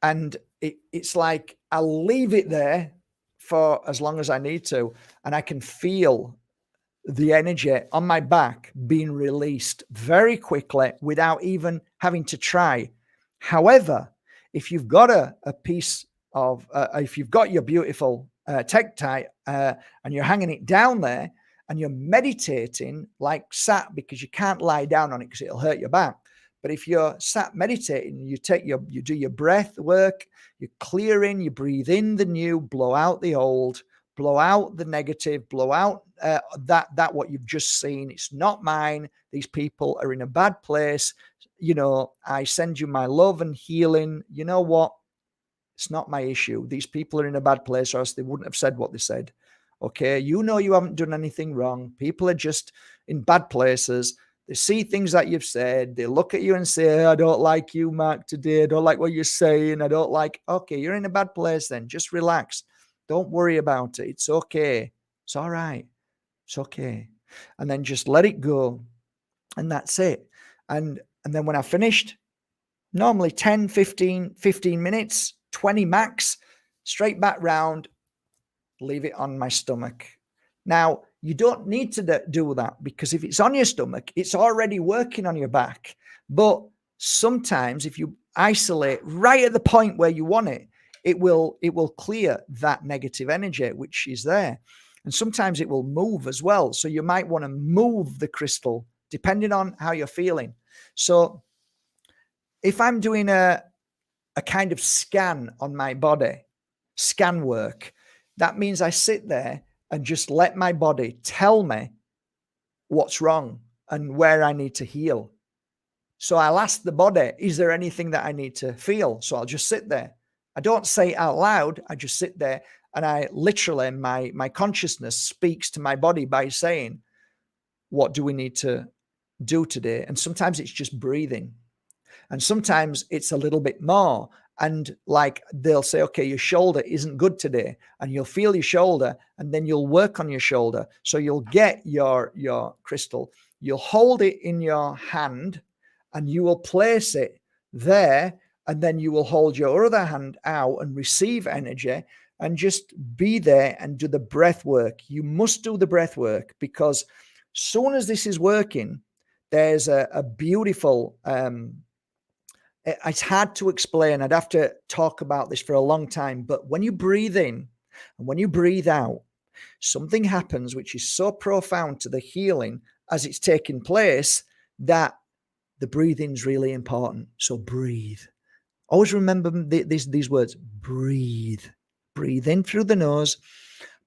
And it's like I'll leave it there for as long as I need to, and I can feel the energy on my back being released very quickly without even having to try. However, if you've got a piece of, if you've got your beautiful Tekitie and you're hanging it down there and you're meditating like sat, because you can't lie down on it because it'll hurt your back. But if you're sat meditating, you do your breath work, you're clearing, you breathe in the new, blow out the old, blow out the negative, blow out that what you've just seen. It's not mine. These people are in a bad place. You know, I send you my love and healing. You know what? It's not my issue. These people are in a bad place, or else they wouldn't have said what they said. Okay, you know you haven't done anything wrong. People are just in bad places. They see things that you've said. They look at you and say, I don't like you, Mark, today. I don't like what you're saying. I don't like, okay, you're in a bad place then. Just relax. Don't worry about it. It's okay. It's all right. It's okay. And then just let it go. And that's it. And then when I finished, normally 10, 15 minutes, 20 max, straight back round, leave it on my stomach. Now, you don't need to do that, because if it's on your stomach, it's already working on your back. But sometimes if you isolate right at the point where you want it, it will clear that negative energy which is there. And sometimes it will move as well. So you might want to move the crystal depending on how you're feeling. So if I'm doing a kind of scan on my body, scan work, that means I sit there and just let my body tell me what's wrong and where I need to heal. So I'll ask the body, is there anything that I need to feel? So I'll just sit there. I don't say it out loud. I just sit there, and I literally, my consciousness speaks to my body by saying, what do we need to do today? And sometimes it's just breathing. And sometimes it's a little bit more. And like they'll say, okay, your shoulder isn't good today. And you'll feel your shoulder, and then you'll work on your shoulder. So you'll get your crystal, you'll hold it in your hand, and you will place it there. And then you will hold your other hand out and receive energy, and just be there and do the breath work. You must do the breath work, because soon as this is working, there's a beautiful, it's hard to explain. I'd have to talk about this for a long time. But when you breathe in and when you breathe out, something happens which is so profound to the healing as it's taking place, that the breathing is really important. So breathe. Always remember these words: breathe. Breathe in through the nose,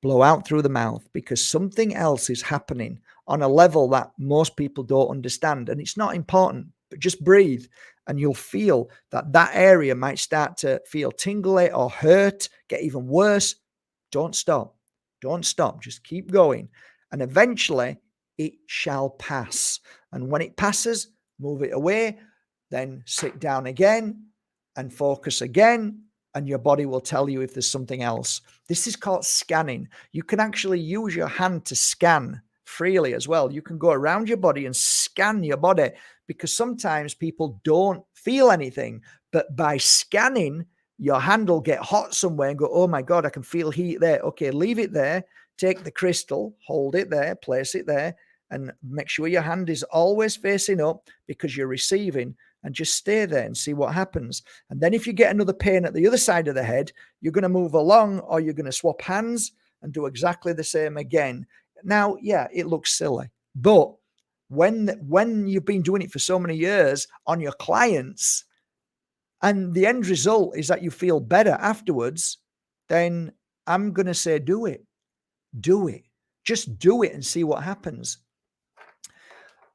blow out through the mouth, because something else is happening on a level that most people don't understand. And it's not important, but just breathe, and you'll feel that area might start to feel tingly or hurt, get even worse. Don't stop. Don't stop. Just keep going. And eventually it shall pass. And when it passes, move it away, then sit down again and focus again, and your body will tell you if there's something else. This is called scanning. You can actually use your hand to scan freely as well. You can go around your body and scan your body, because sometimes people don't feel anything, but by scanning, your hand will get hot somewhere and go, oh my God, I can feel heat there. Okay, leave it there. Take the crystal, hold it there, place it there, and make sure your hand is always facing up, because you're receiving, and just stay there and see what happens. And then if you get another pain at the other side of the head, you're going to move along, or you're going to swap hands and do exactly the same again. Now, yeah, it looks silly, but when you've been doing it for so many years on your clients, and the end result is that you feel better afterwards, then I'm going to say, do it. Do it. Just do it and see what happens.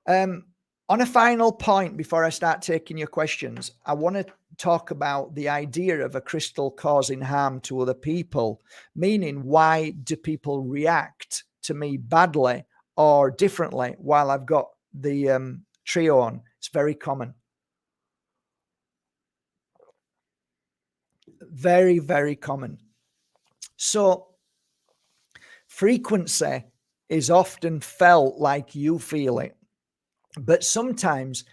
On a final point, before I start taking your questions, I want to talk about the idea of a crystal causing harm to other people, meaning, why do people react to me badly or differently while I've got the trio on? It's very common. Very, very common. So frequency is often felt like you feel it, but sometimes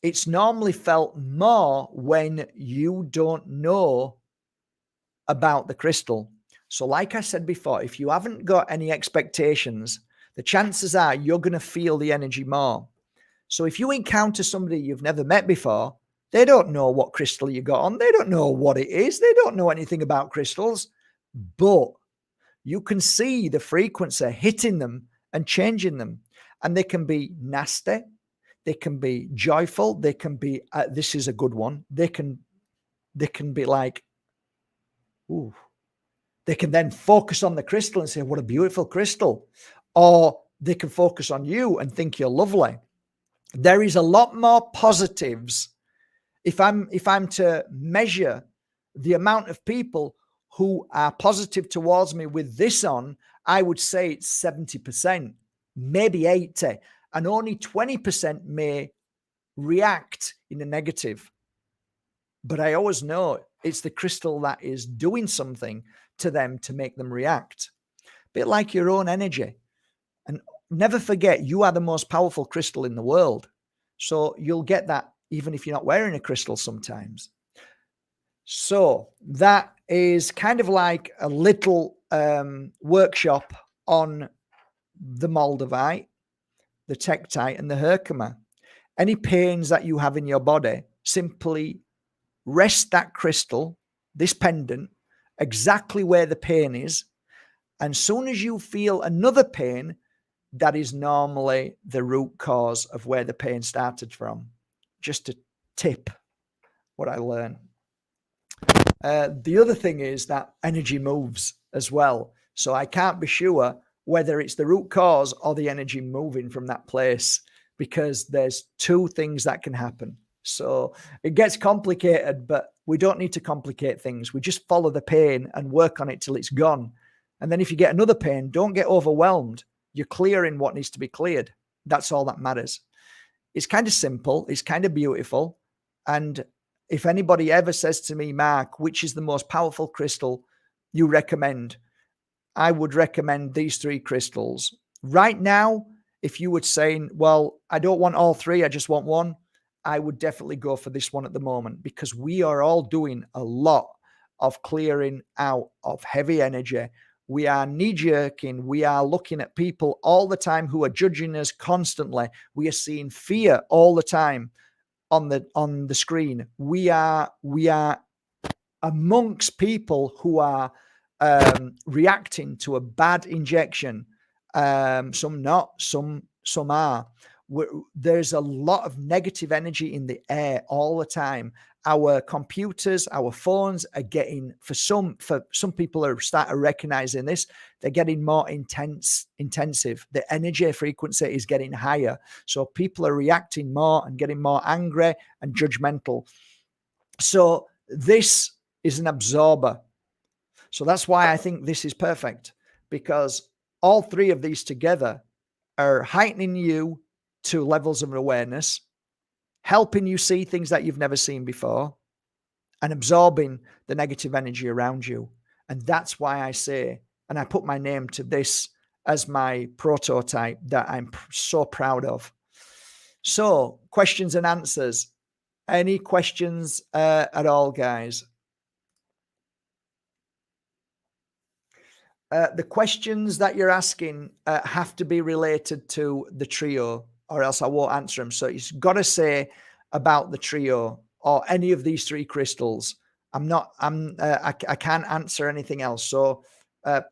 it's normally felt more when you don't know about the crystal. So like I said before, if you haven't got any expectations, the chances are you're going to feel the energy more. So if you encounter somebody you've never met before, they don't know what crystal you got on. They don't know what it is. They don't know anything about crystals, but you can see the frequency hitting them and changing them. And they can be nasty. They can be joyful. They can be, this is a good one. They can be like, ooh. They can then focus on the crystal and say, what a beautiful crystal. Or they can focus on you and think you're lovely. There is a lot more positives. If I'm to measure the amount of people who are positive towards me with this on, I would say it's 70%, maybe 80%. and only 20% may react in a negative. But I always know it's the crystal that is doing something to them to make them react. A bit like your own energy. And never forget, you are the most powerful crystal in the world. So you'll get that even if you're not wearing a crystal sometimes. So that is kind of like a little workshop on the Moldavite, the Tekitie, and the Herkimer. Any pains that you have in your body, simply rest that crystal, this pendant, exactly where the pain is. And soon as you feel another pain, that is normally the root cause of where the pain started from. Just a tip, what I learned. The other thing is that energy moves as well. So I can't be sure whether it's the root cause or the energy moving from that place, because there's two things that can happen. So it gets complicated, but we don't need to complicate things. We just follow the pain and work on it till it's gone. And then if you get another pain, don't get overwhelmed. You're clearing what needs to be cleared. That's all that matters. It's kind of simple. It's kind of beautiful. And if anybody ever says to me, Mark, which is the most powerful crystal you recommend? I would recommend these three crystals. Right now, if you were saying, well, I don't want all three, I just want one, I would definitely go for this one at the moment, because we are all doing a lot of clearing out of heavy energy. We are knee-jerking. We are looking at people all the time who are judging us constantly. We are seeing fear all the time on the screen. We are amongst people who are reacting to a bad injection. Some not, some are. There's a lot of negative energy in the air all the time. Our computers, our phones are getting, for some people are starting recognizing this, they're getting more intensive. The energy frequency is getting higher. So people are reacting more and getting more angry and judgmental. So this is an absorber. So that's why I think this is perfect, because all three of these together are heightening you to levels of awareness, helping you see things that you've never seen before, and absorbing the negative energy around you. And that's why I say, and I put my name to this as my prototype that I'm so proud of. So, questions and answers. Any questions at all, guys? The questions that you're asking have to be related to the trio, or else I won't answer them. So it's got to say about the trio or any of these three crystals. I can't answer anything else. So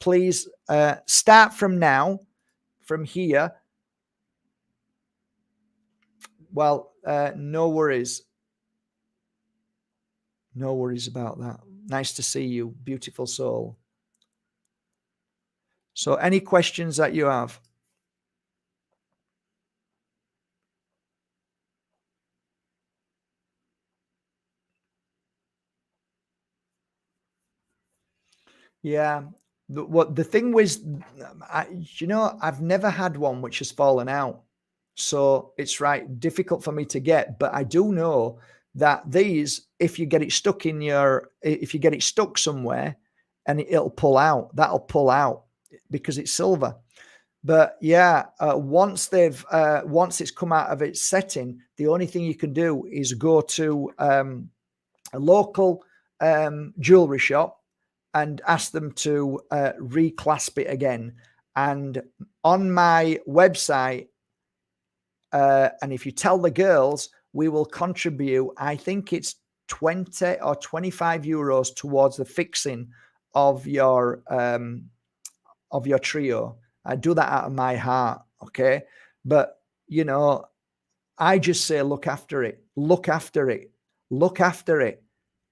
please start from now, from here. Well, no worries. No worries about that. Nice to see you, beautiful soul. So any questions that you have? Yeah. The thing was, I've never had one which has fallen out. So it's difficult for me to get, but I do know that these, if you get it stuck somewhere and it'll pull out, that'll pull out because it's silver. But yeah, once it's come out of its setting, the only thing you can do is go to a local jewelry shop and ask them to reclasp it again. And on my website, and if you tell the girls, we will contribute, I think it's 20 or 25 euros towards the fixing of your trio. I do that out of my heart, okay? But, I just say, look after it. Look after it. Look after it.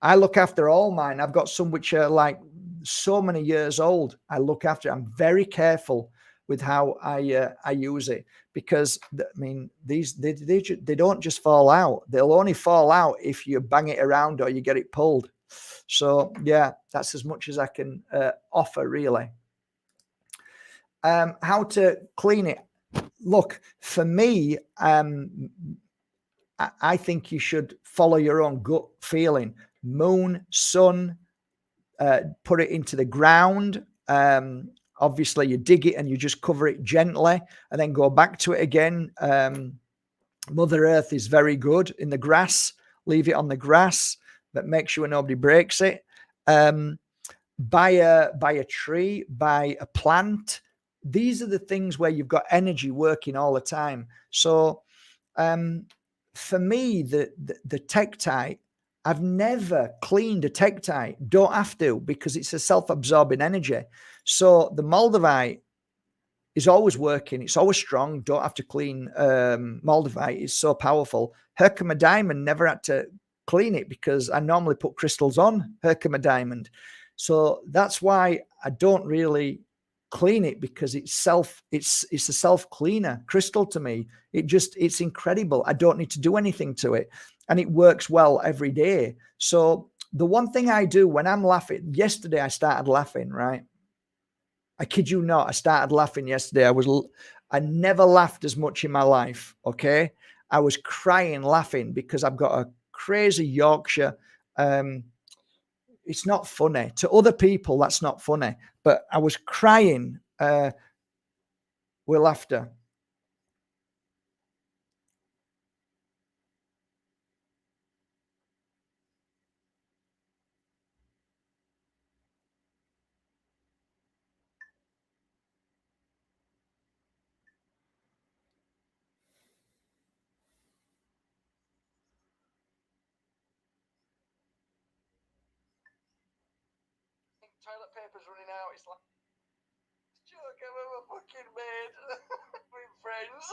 I look after all mine. I've got some which are like so many years old. I look after it. I'm very careful with how I use it, because these they don't just fall out. They'll only fall out if you bang it around or you get it pulled. So yeah, that's as much as I can offer, really. How to clean it? look, for me, I think you should follow your own gut feeling. Moon, sun, put it into the ground. Obviously, you dig it and you just cover it gently and then go back to it again. Mother Earth is very good in the grass. Leave it on the grass, but make sure nobody breaks it. Buy a tree, buy a plant. These are the things where you've got energy working all the time. So for me, the Tekitie, I've never cleaned a Tekitie. Don't have to, because it's a self-absorbing energy. So the Moldavite is always working. It's always strong. Don't have to clean Moldavite. It's so powerful. Herkimer diamond, never had to clean it because I normally put crystals on Herkimer diamond. So that's why I don't really clean it, because it's a self cleaner crystal to me. It's incredible. I don't need to do anything to it, and it works well every day. So the one thing I do when I'm laughing, yesterday I started laughing, right? I kid you not, I started laughing yesterday. I never laughed as much in my life. Okay, I was crying laughing because I've got a crazy Yorkshire. It's not funny to other people. That's not funny, but I was crying with laughter. Toilet paper's running out. It's like joke I've ever fucking made with friends.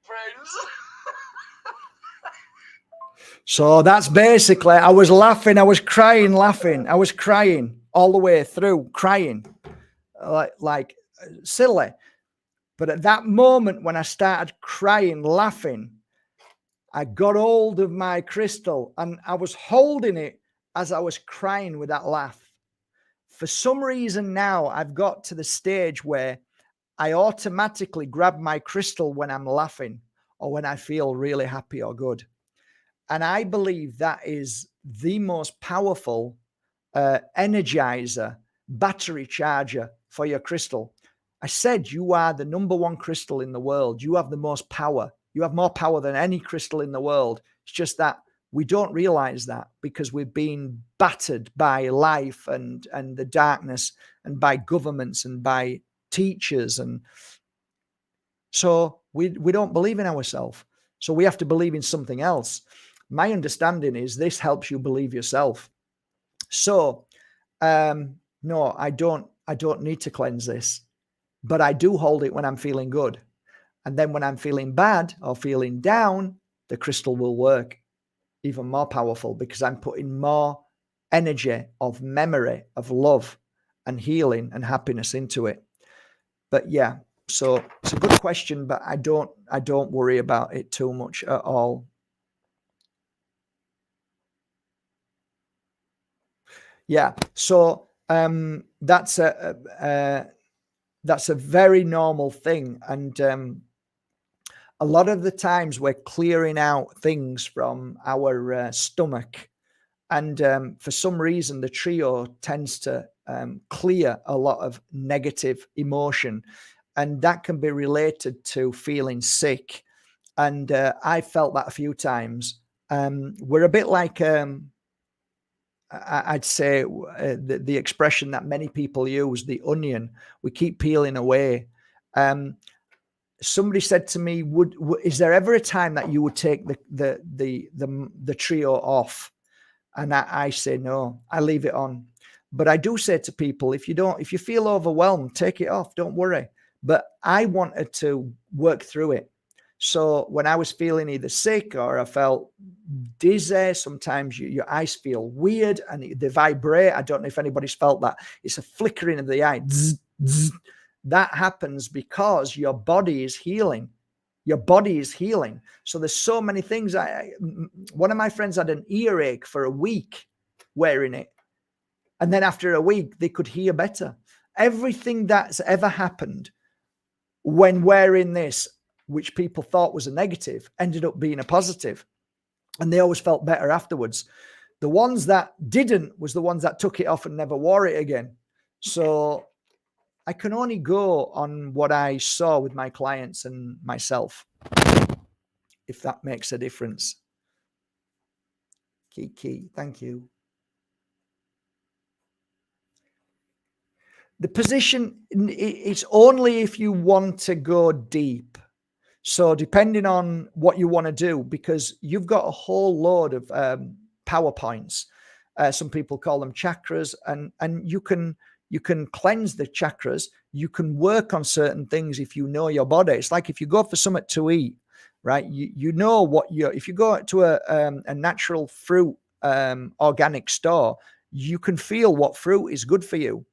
Friends. So that's basically, I was laughing, I was crying, laughing. I was crying all the way through, crying like silly. But at that moment when I started crying, laughing, I got hold of my crystal and I was holding it as I was crying with that laugh. For some reason now I've got to the stage where I automatically grab my crystal when I'm laughing or when I feel really happy or good. And I believe that is the most powerful energizer, battery charger for your crystal. I said you are the number one crystal in the world. You have the most power. You have more power than any crystal in the world. It's just that we don't realize that because we've been battered by life and the darkness and by governments and by teachers. And so we don't believe in ourselves. So we have to believe in something else. My understanding is this helps you believe yourself. So no, I don't need to cleanse this, but I do hold it when I'm feeling good. And then when I'm feeling bad or feeling down, the crystal will work even more powerful because I'm putting more energy of memory, of love and healing and happiness into it. But yeah, so it's a good question, but I don't worry about it too much at all. Yeah, so that's a very normal thing, and a lot of the times we're clearing out things from our stomach, and for some reason the trio tends to clear a lot of negative emotion, and that can be related to feeling sick. And I felt that a few times. We're a bit like I'd say the expression that many people use, the onion. We keep peeling away. Somebody said to me, "Is there ever a time that you would take the trio off?" And I say no. I leave it on. But I do say to people, if you feel overwhelmed, take it off. Don't worry. But I wanted to work through it. So when I was feeling either sick or I felt dizzy, sometimes your eyes feel weird and they vibrate. I don't know if anybody's felt that. It's a flickering of the eye. Zzz, zzz. That happens because your body is healing. Your body is healing. So there's so many things. One of my friends had an earache for a week wearing it. And then after a week, they could hear better. everything that's ever happened when wearing this, which people thought was a negative, ended up being a positive, and they always felt better afterwards. The ones that didn't was the ones that took it off and never wore it again. So I can only go on what I saw with my clients and myself, if that makes a difference. Kiki, thank you. The position, it's only if you want to go deep. So depending on what you want to do, because you've got a whole load of power points. Some people call them chakras, and you can cleanse the chakras. You can work on certain things if you know your body. It's like if you go for something to eat, right? You know what you're. If you go to a natural fruit organic store, you can feel what fruit is good for you.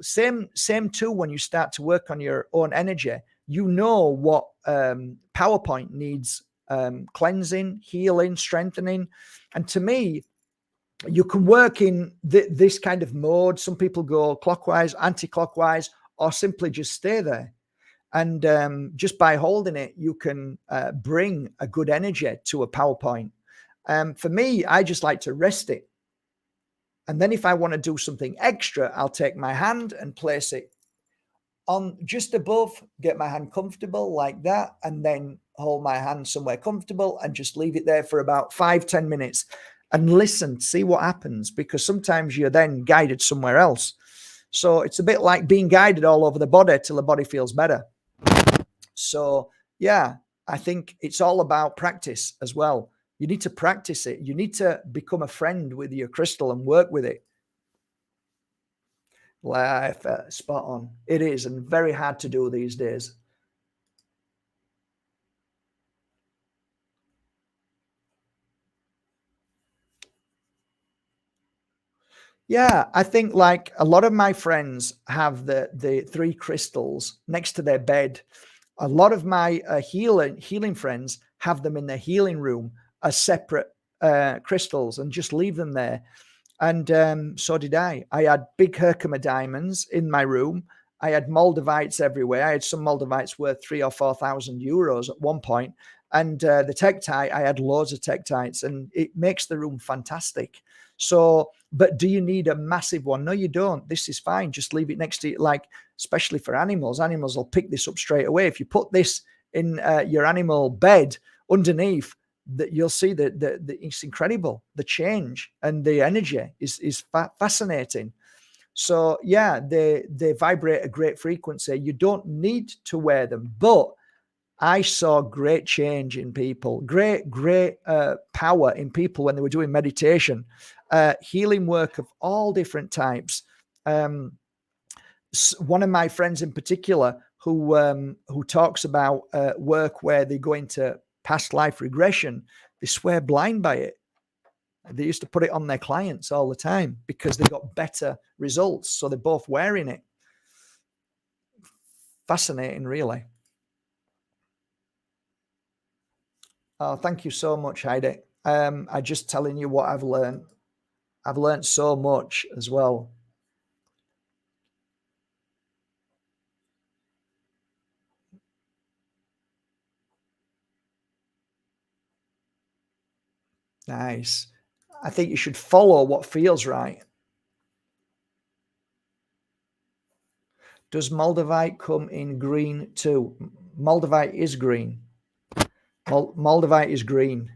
Same too when you start to work on your own energy. You know what PowerPoint needs cleansing, healing, strengthening. And to me, you can work in this kind of mode. Some people go clockwise, anti-clockwise, or simply just stay there. And just by holding it, you can bring a good energy to a PowerPoint. For me, I just like to rest it. And then if I want to do something extra, I'll take my hand and place it on just above, get my hand comfortable like that, and then hold my hand somewhere comfortable and just leave it there for about 5-10 minutes and listen, see what happens, because sometimes you're then guided somewhere else. So it's a bit like being guided all over the body till the body feels better. So yeah, I think it's all about practice as well. You need to practice it. You need to become a friend with your crystal and work with it. Life, spot on. It is, and very hard to do these days. Yeah, I think like a lot of my friends have the three crystals next to their bed. A lot of my healing friends have them in their healing room as separate crystals and just leave them there. And so did I. I had big Herkimer diamonds in my room. I had Moldavites everywhere. I had some Moldavites worth 3,000 or 4,000 euros at one point. And the Tekitie, I had loads of Tektites, and it makes the room fantastic. So, but do you need a massive one? No, you don't. This is fine. Just leave it next to you. Like, especially for animals, animals will pick this up straight away. If you put this in your animal bed underneath, that you'll see that it's incredible. The change and the energy is fascinating. So yeah, they vibrate a great frequency. You don't need to wear them, but I saw great change in people, great power in people when they were doing meditation, healing work of all different types. One of my friends in particular who talks about work where they go into past life regression, they swear blind by it. They used to put it on their clients all the time because they got better results. So they're both wearing it. Fascinating, really. Oh, thank you so much, Heidi. I'm just telling you what I've learned. I've learned so much as well. Nice. I think you should follow what feels right. Does Moldavite come in green too? Moldavite is green. Moldavite is green.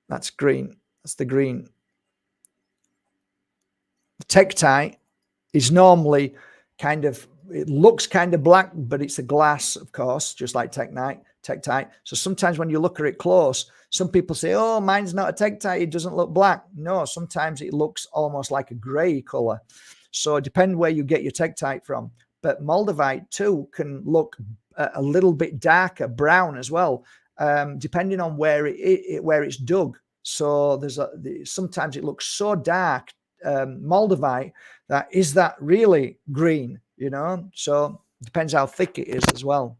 That's green. That's the green. The Tektite is normally kind of, it looks kind of black, but it's a glass, of course, just like Tektite. So sometimes when you look at it close, some people say, oh, mine's not a Tektite, it doesn't look black. No, sometimes it looks almost like a gray color. So it depends where you get your Tektite from. But Moldavite too can look a little bit darker, brown as well, depending on where where it's dug. So sometimes it looks so dark, Moldavite, that really green, you know? So it depends how thick it is as well.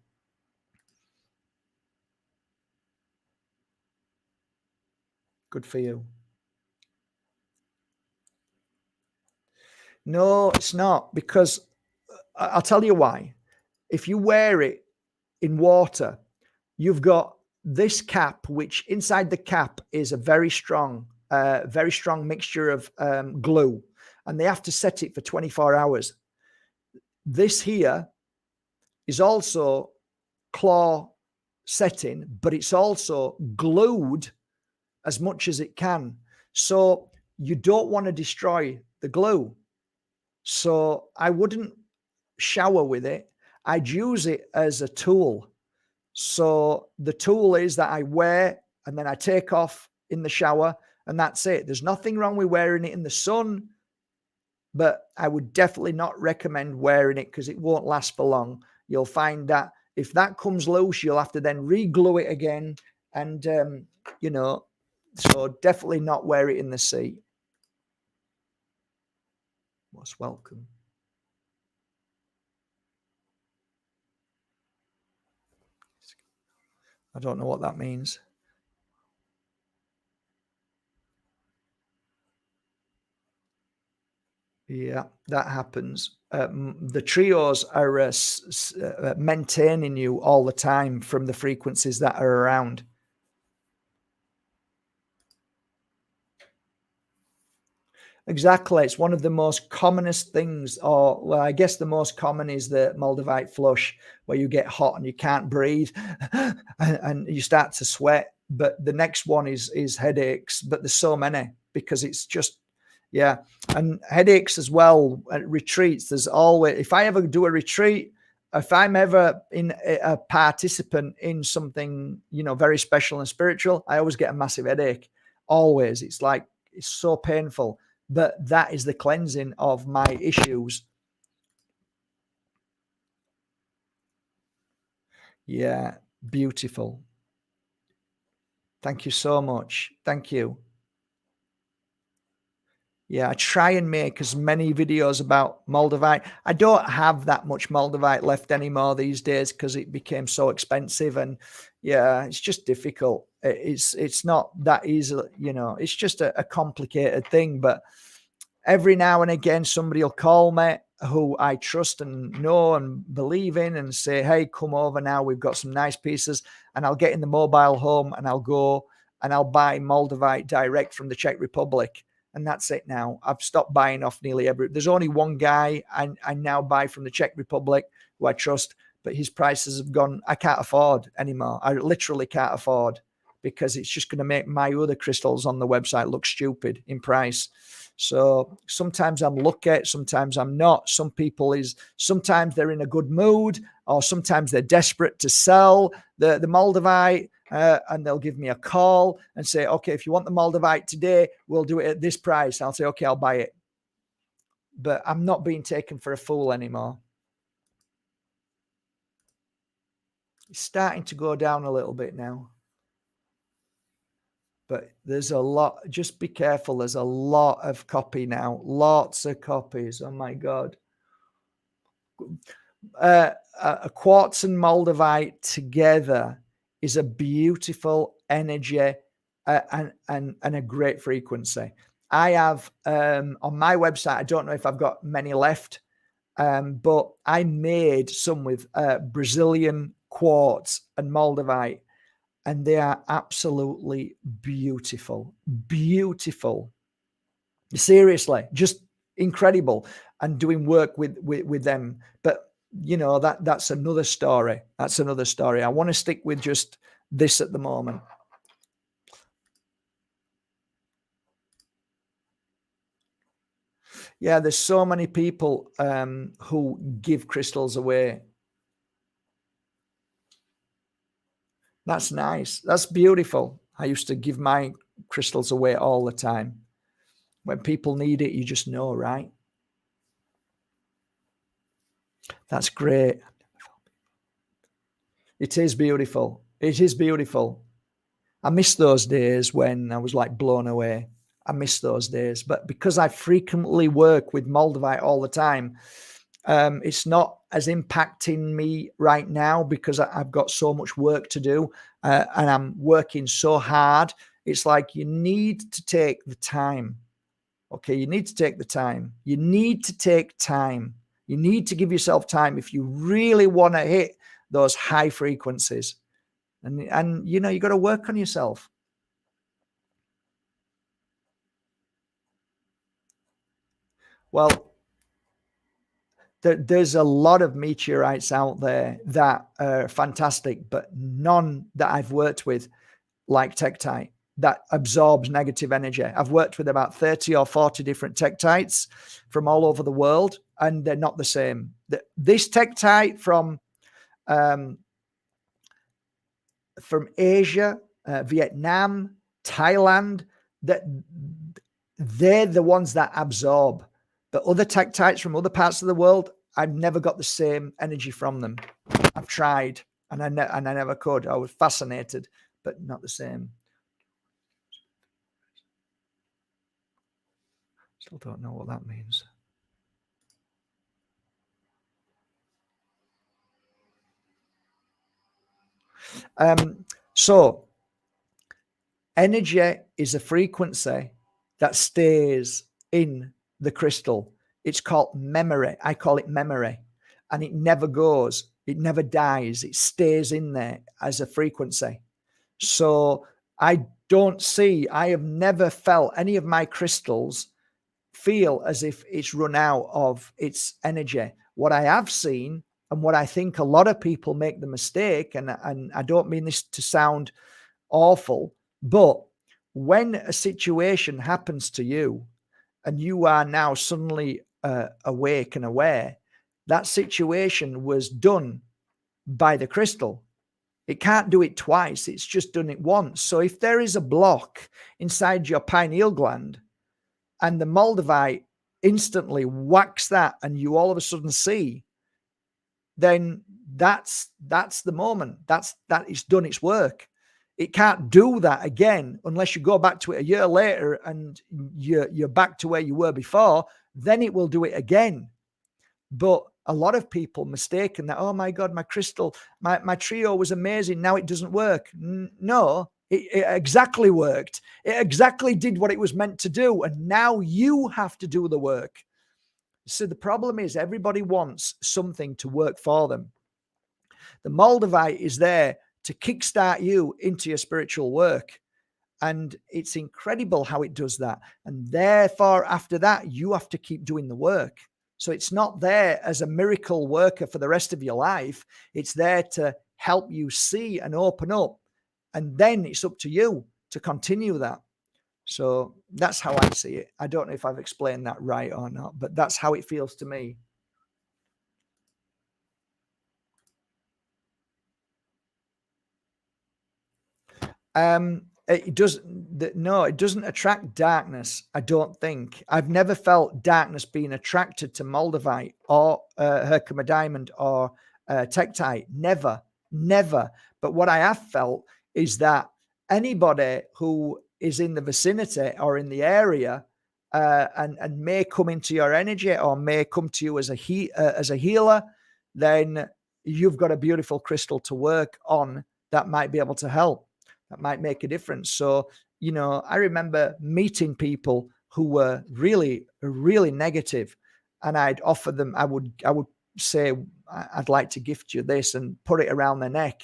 Good for you. No, it's not, because I'll tell you why. If you wear it in water, you've got this cap, which inside the cap is a very strong mixture of glue, and they have to set it for 24 hours. This here is also claw setting, but it's also glued as much as it can. So you don't want to destroy the glue. So I wouldn't shower with it. I'd use it as a tool. So the tool is that I wear and then I take off in the shower, and that's it. There's nothing wrong with wearing it in the sun, but I would definitely not recommend wearing it because it won't last for long. You'll find that if that comes loose, you'll have to then re-glue it again. And, so definitely not wear it in the sea. Most welcome. I don't know what that means. Yeah, that happens. The trios are maintaining you all the time from the frequencies that are around. Exactly. It's one of the most commonest things, or well, I guess the most common is the Moldavite flush, where you get hot and you can't breathe and you start to sweat. But the next one is headaches, but there's so many because it's just, yeah. And headaches as well at retreats. There's always, if I ever do a retreat, if I'm ever in a participant in something, very special and spiritual, I always get a massive headache. Always. It's like, it's so painful. But that is the cleansing of my issues. Yeah, beautiful. Thank you so much. Thank you. Yeah, I try and make as many videos about Moldavite. I don't have that much Moldavite left anymore these days because it became so expensive, and yeah, it's just difficult. It's not that easy, it's just a complicated thing. But every now and again, somebody will call me who I trust and know and believe in and say, hey, come over now. We've got some nice pieces. And I'll get in the mobile home and I'll go and I'll buy Moldavite direct from the Czech Republic. And that's it now. I've stopped buying off nearly every. There's only one guy I now buy from the Czech Republic who I trust, but his prices have gone. I can't afford anymore. I literally can't afford, because it's just going to make my other crystals on the website look stupid in price. So sometimes I'm lucky, sometimes I'm not. Sometimes they're in a good mood, or sometimes they're desperate to sell the Moldavite, and they'll give me a call and say, okay, if you want the Moldavite today, we'll do it at this price. I'll say, okay, I'll buy it. But I'm not being taken for a fool anymore. It's starting to go down a little bit now. But there's a lot. Just be careful. There's a lot of copy now. Lots of copies. Oh my God. A quartz and Moldavite together is a beautiful energy and a great frequency. I have on my website, I don't know if I've got many left, but I made some with Brazilian quartz and Moldavite, and they are absolutely beautiful. Beautiful. Seriously, just incredible. And doing work with them. But that's another story. That's another story. I want to stick with just this at the moment. Yeah, there's so many people who give crystals away. That's nice. That's beautiful. I used to give my crystals away all the time. When people need it, you just know, right? That's great. It is beautiful. It is beautiful. I miss those days when I was like blown away. I miss those days. But because I frequently work with Moldavite all the time, it's not as impacting me right now because I've got so much work to do and I'm working so hard. It's like you need to take the time. Okay, you need to take the time. You need to take time. You need to give yourself time if you really want to hit those high frequencies. And you know, you got to work on yourself. Well, there's a lot of meteorites out there that are fantastic, but none that I've worked with like Tekitie that absorbs negative energy. I've worked with about 30 or 40 different tektites from all over the world, and they're not the same. This Tekitie from Asia, Vietnam, Thailand, that they're the ones that absorb. But other tektites from other parts of the world, I've never got the same energy from them. I've tried, and I never could. I was fascinated, but not the same. Still don't know what that means. So energy is a frequency that stays in the crystal. It's called memory. I call it memory, and it never goes. It never dies. It stays in there as a frequency. So I have never felt any of my crystals feel as if it's run out of its energy. What I have seen, and what I think a lot of people make the mistake, and I don't mean this to sound awful, but when a situation happens to you and you are now suddenly awake and aware, that situation was done by the crystal. It can't do it twice. It's just done it once. So if there is a block inside your pineal gland and the Moldavite instantly whacks that and you all of a sudden see, then that's the moment. That it's done its work. It can't do that again unless you go back to it a year later and you're back to where you were before. Then it will do it again. But a lot of people mistaken that, oh my God, my crystal, my trio was amazing. Now it doesn't work. No, it exactly worked. It exactly did what it was meant to do. And now you have to do the work. So the problem is everybody wants something to work for them. The Moldavite is there to kickstart you into your spiritual work. And it's incredible how it does that. And therefore, after that, you have to keep doing the work. So it's not there as a miracle worker for the rest of your life. It's there to help you see and open up. And then it's up to you to continue that. So that's how I see it. I don't know if I've explained that right or not, but that's how it feels to me. It doesn't attract darkness. I don't think. I've never felt darkness being attracted to Moldavite or Herkimer diamond or Tekitie. Never. But what I have felt is that anybody who is in the vicinity or in the area and may come into your energy or may come to you as a healer, then you've got a beautiful crystal to work on that might be able to help. That might make a difference. So, I remember meeting people who were really, really negative, and I'd offer them, I would say, I'd like to gift you this and put it around their neck.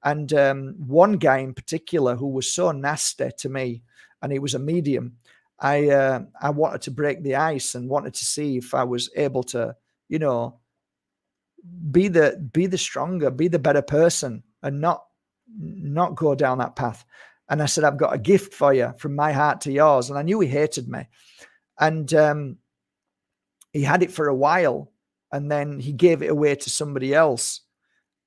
And one guy in particular who was so nasty to me, and he was a medium, I wanted to break the ice and wanted to see if I was able to, be the stronger, be the better person, and not go down that path. And I said, I've got a gift for you from my heart to yours. And I knew he hated me. And he had it for a while, and then he gave it away to somebody else.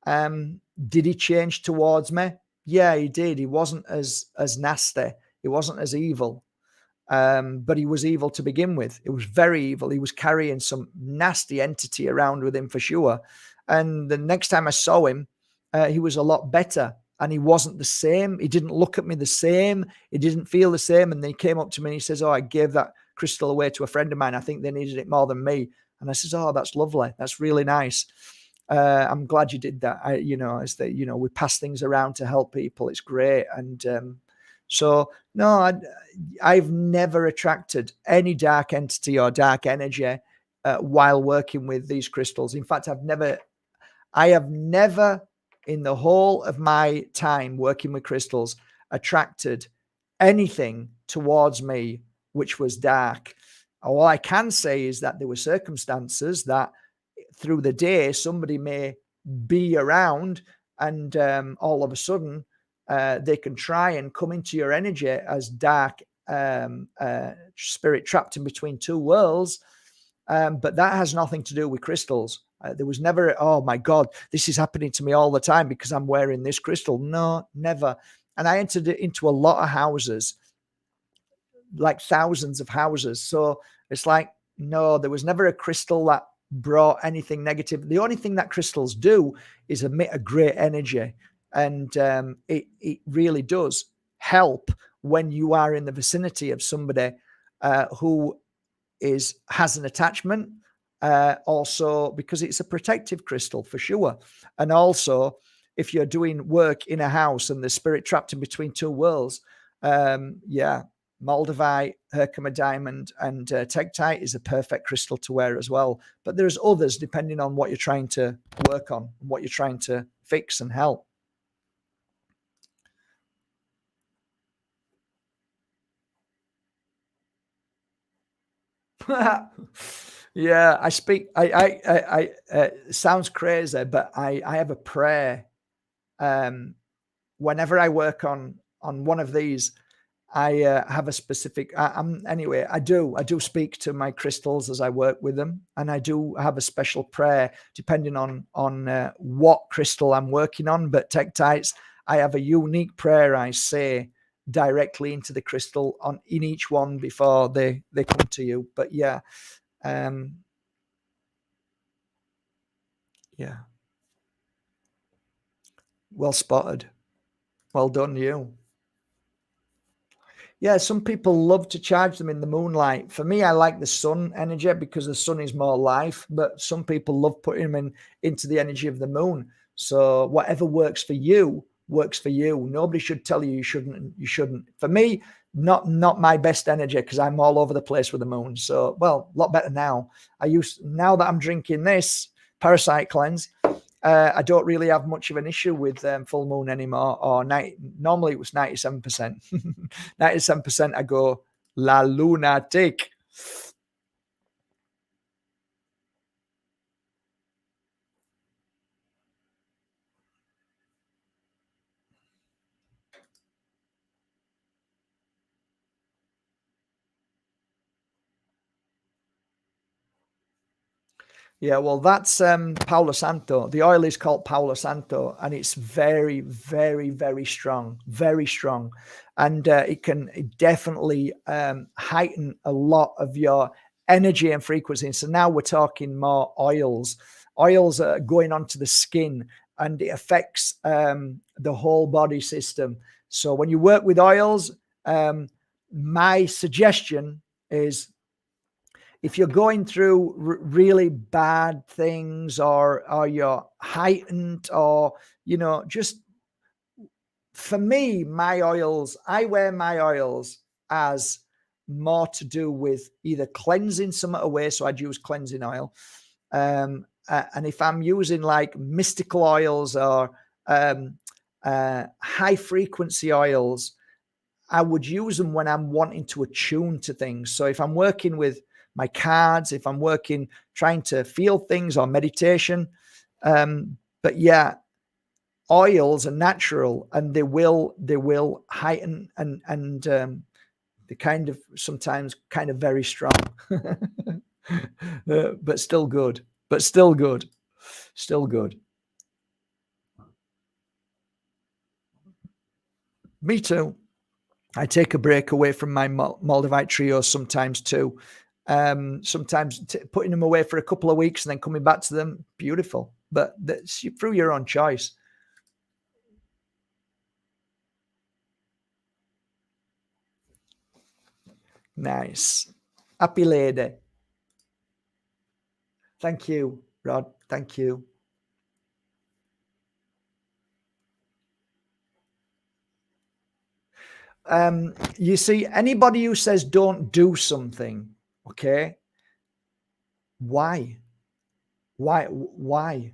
Did he change towards me? Yeah, he did. He wasn't as nasty. He wasn't as evil. But he was evil to begin with. It was very evil. He was carrying some nasty entity around with him for sure. And the next time I saw him, he was a lot better, and he wasn't the same. He didn't look at me the same. He didn't feel the same. And then he came up to me and he says, oh, I gave that crystal away to a friend of mine. I think they needed it more than me. And I says, oh, that's lovely. That's really nice. I'm glad you did that. We pass things around to help people. It's great. And So no, I've never attracted any dark entity or dark energy while working with these crystals. In fact, I have never, in the whole of my time working with crystals, attracted anything towards me which was dark. All I can say is that there were circumstances that through the day somebody may be around, and all of a sudden they can try and come into your energy as dark spirit trapped in between two worlds. But that has nothing to do with crystals. There was never, oh my God, this is happening to me all the time because I'm wearing this crystal. No, never. And I entered into a lot of houses, like thousands of houses. So it's like, no, there was never a crystal that brought anything negative. The only thing that crystals do is emit a great energy. And it really does help when you are in the vicinity of somebody who has an attachment, also because it's a protective crystal for sure. And also if you're doing work in a house and the spirit trapped in between two worlds, yeah, Moldavite, Herkimer diamond, and Tekitie is a perfect crystal to wear as well. But there's others depending on what you're trying to work on, what you're trying to fix and help. Yeah, I speak. Sounds crazy, but I have a prayer. Whenever I work on one of these, I have a specific. Anyway. I do speak to my crystals as I work with them, and I do have a special prayer depending on what crystal I'm working on. But tektites, I have a unique prayer I say directly into the crystal in each one before they come to you. But yeah, um, yeah, well spotted, well done, you. Yeah, some people love to charge them in the moonlight. For me, I like the sun energy because the sun is more life, but some people love putting them into the energy of the moon. So whatever works for you works for you. Nobody should tell you you shouldn't. You shouldn't. For me, not my best energy because I'm all over the place with the moon. So well, a lot better now. Now that I'm drinking this parasite cleanse, I don't really have much of an issue with full moon anymore. Or normally it was 97%. 97%. I go la lunatic. Yeah, well, that's Palo Santo. The oil is called Palo Santo, and it's very, very, very strong, and it can definitely heighten a lot of your energy and frequency. So now we're talking more oils. Oils are going onto the skin, and it affects the whole body system. So when you work with oils, my suggestion is if you're going through really bad things, or you're heightened, or just for me, I wear my oils as more to do with either cleansing some away, so I'd use cleansing oil, and if I'm using like mystical oils or high frequency oils, I would use them when I'm wanting to attune to things. So if I'm working with my cards, if I'm working trying to feel things, or meditation, but yeah, oils are natural, and they will heighten, and they kind of sometimes kind of very strong, but still good, still good. Me too. I take a break away from my Moldavite trios sometimes too. Sometimes putting them away for a couple of weeks and then coming back to them, beautiful. But that's through your own choice. Nice. Happy lady. Thank you, Rod. Thank you. You see, anybody who says don't do something, okay, why? Why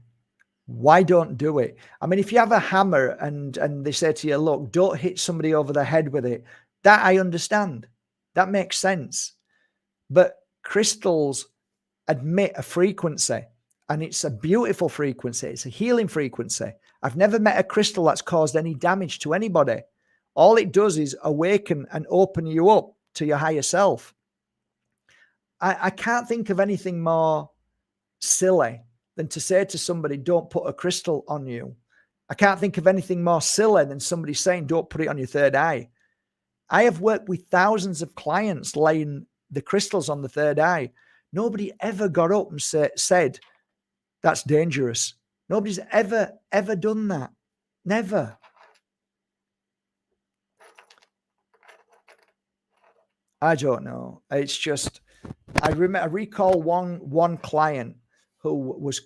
don't do it? I mean, if you have a hammer and they say to you, look, don't hit somebody over the head with it, that I understand. That makes sense. But crystals admit a frequency, and it's a beautiful frequency. It's a healing frequency. I've never met a crystal that's caused any damage to anybody. All it does is awaken and open you up to your higher self. I can't think of anything more silly than to say to somebody, don't put a crystal on you. I can't think of anything more silly than somebody saying, don't put it on your third eye. I have worked with thousands of clients laying the crystals on the third eye. Nobody ever got up and said, that's dangerous. Nobody's ever done that. Never. I don't know. It's just, I recall one client who was,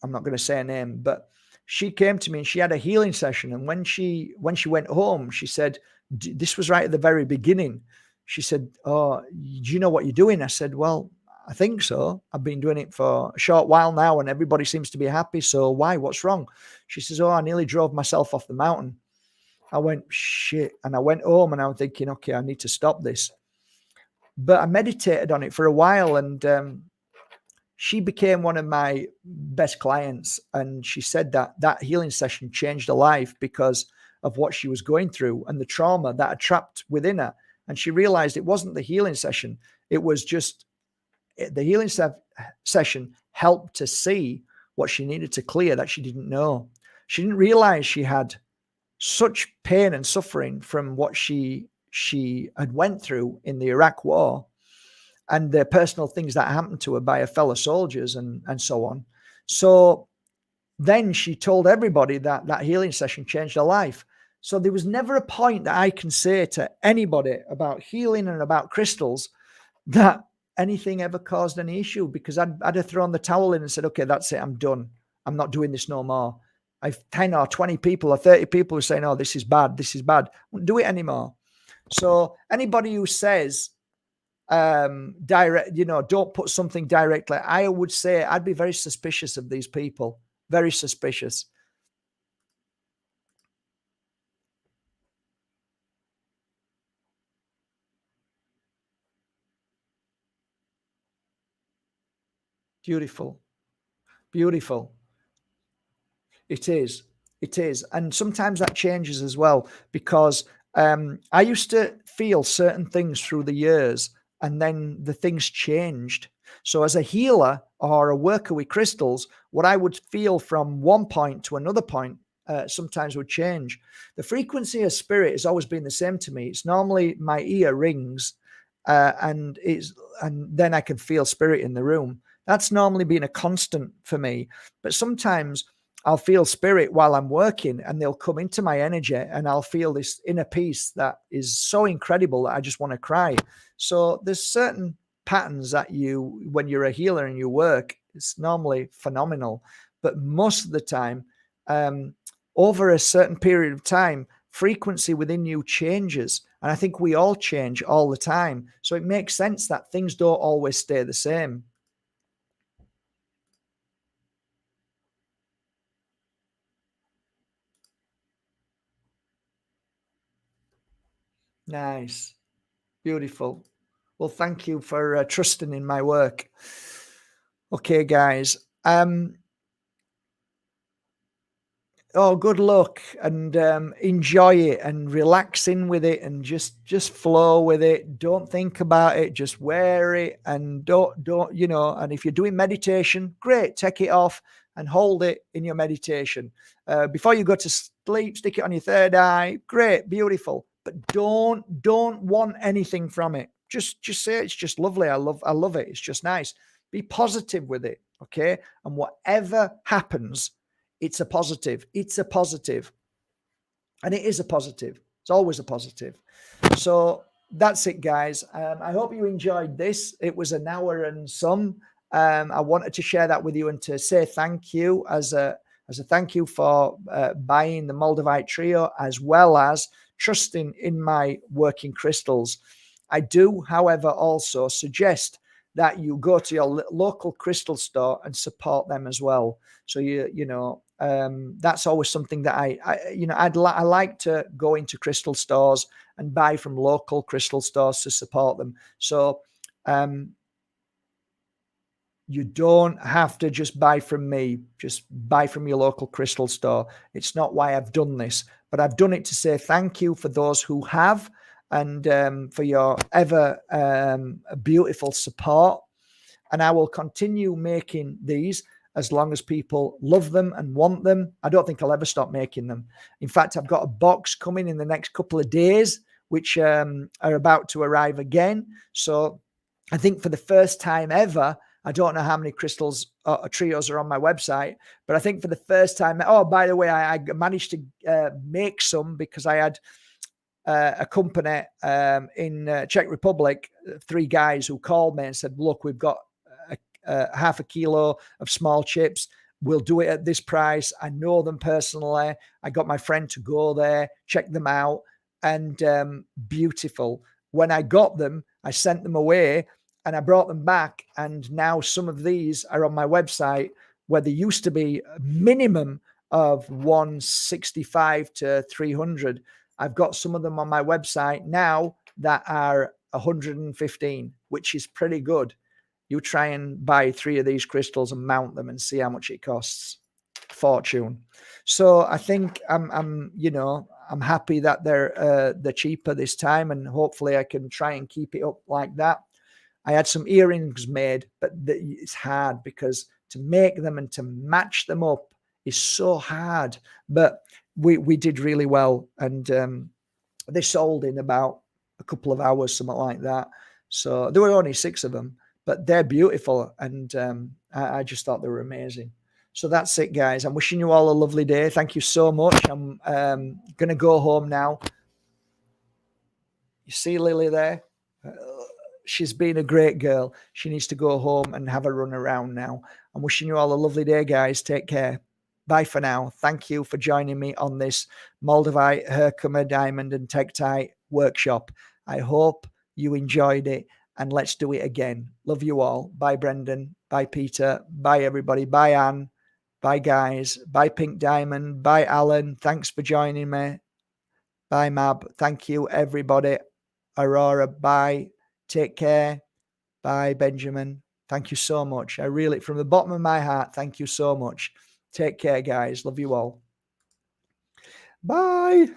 I'm not going to say her name, but she came to me and she had a healing session. And when she went home, she said, this was right at the very beginning. She said, oh, do you know what you're doing? I said, well, I think so. I've been doing it for a short while now and everybody seems to be happy. So why? What's wrong? She says, oh, I nearly drove myself off the mountain. I went, shit. And I went home and I was thinking, okay, I need to stop this. But I meditated on it for a while and she became one of my best clients. And she said that healing session changed her life because of what she was going through and the trauma that had trapped within her. And she realized it wasn't the healing session. It was just the healing session helped to see what she needed to clear that she didn't know. She didn't realize she had such pain and suffering from what she had went through in the Iraq war and the personal things that happened to her by her fellow soldiers and so on. So then she told everybody that healing session changed her life. So there was never a point that I can say to anybody about healing and about crystals that anything ever caused any issue, because I'd have thrown the towel in and said, okay, that's it. I'm done. I'm not doing this no more. I've 10 or 20 people or 30 people who say, no, this is bad. This is bad. I won't do it anymore. So anybody who says, direct, don't put something directly, I would say I'd be very suspicious of these people. Very suspicious. Beautiful. Beautiful. It is. It is. And sometimes that changes as well, because I used to feel certain things through the years and then the things changed. So as a healer or a worker with crystals, what I would feel from one point to another point sometimes would change. The frequency of spirit has always been the same to me. It's normally my ear rings and then I can feel spirit in the room. That's normally been a constant for me. But sometimes I'll feel spirit while I'm working and they'll come into my energy and I'll feel this inner peace that is so incredible that I just want to cry. So there's certain patterns that when you're a healer and you work, it's normally phenomenal. But most of the time, over a certain period of time, frequency within you changes. And I think we all change all the time. So it makes sense that things don't always stay the same. Nice. Beautiful. Well, thank you for trusting in my work. Okay, guys. Good luck and enjoy it and relax in with it and just flow with it. Don't think about it. Just wear it and don't. And if you're doing meditation, great. Take it off and hold it in your meditation. Before you go to sleep, stick it on your third eye. Great, beautiful. But don't want anything from it. Just say it's just lovely. I love it. It's just nice. Be positive with it, okay? And whatever happens, it's a positive. It's a positive. And it is a positive. It's always a positive. So that's it, guys. I hope you enjoyed this. It was an hour and some. I wanted to share that with you and to say thank you as a as a thank you for buying the Moldavite trio, as well as trusting in my working crystals. I do, however, also suggest that you go to your local crystal store and support them as well. So that's always something that I like to go into crystal stores and buy from local crystal stores to support them. So you don't have to just buy from me, just buy from your local crystal store. It's not why I've done this, but I've done it to say thank you for those who have, and for your ever beautiful support. And I will continue making these as long as people love them and want them. I don't think I'll ever stop making them. In fact, I've got a box coming in the next couple of days, which are about to arrive again. So I think for the first time ever, I don't know how many crystals or trios are on my website, but I think for the first time, oh, by the way, I managed to make some because I had a company in Czech Republic, 3 guys who called me and said, look, we've got half a kilo of small chips. We'll do it at this price. I know them personally. I got my friend to go there, check them out, and beautiful. When I got them, I sent them away and I brought them back. And now some of these are on my website, where there used to be a minimum of 165 to 300. I've got some of them on my website now that are 115, which is pretty good. You try and buy 3 of these crystals and mount them and see how much it costs. Fortune. So I think I'm happy that they're cheaper this time, and hopefully I can try and keep it up like that. I had some earrings made, but it's hard because to make them and to match them up is so hard. But we did really well, and they sold in about a couple of hours, something like that. So there were only 6 of them, but they're beautiful, and I just thought they were amazing. So that's it, guys. I'm wishing you all a lovely day. Thank you so much. I'm going to go home now. You see Lily there? She's been a great girl. She needs to go home and have a run around now. I'm wishing you all a lovely day, guys. Take care. Bye for now. Thank you for joining me on this Moldavite, Herkimer, Diamond and Tekitie workshop. I hope you enjoyed it, and let's do it again. Love you all. Bye, Brendan. Bye, Peter. Bye, everybody. Bye, Anne. Bye, guys. Bye, Pink Diamond. Bye, Alan. Thanks for joining me. Bye, Mab. Thank you, everybody. Aurora, bye. Take care. Bye, Benjamin. Thank you so much. I really, from the bottom of my heart, thank you so much. Take care, guys. Love you all. Bye.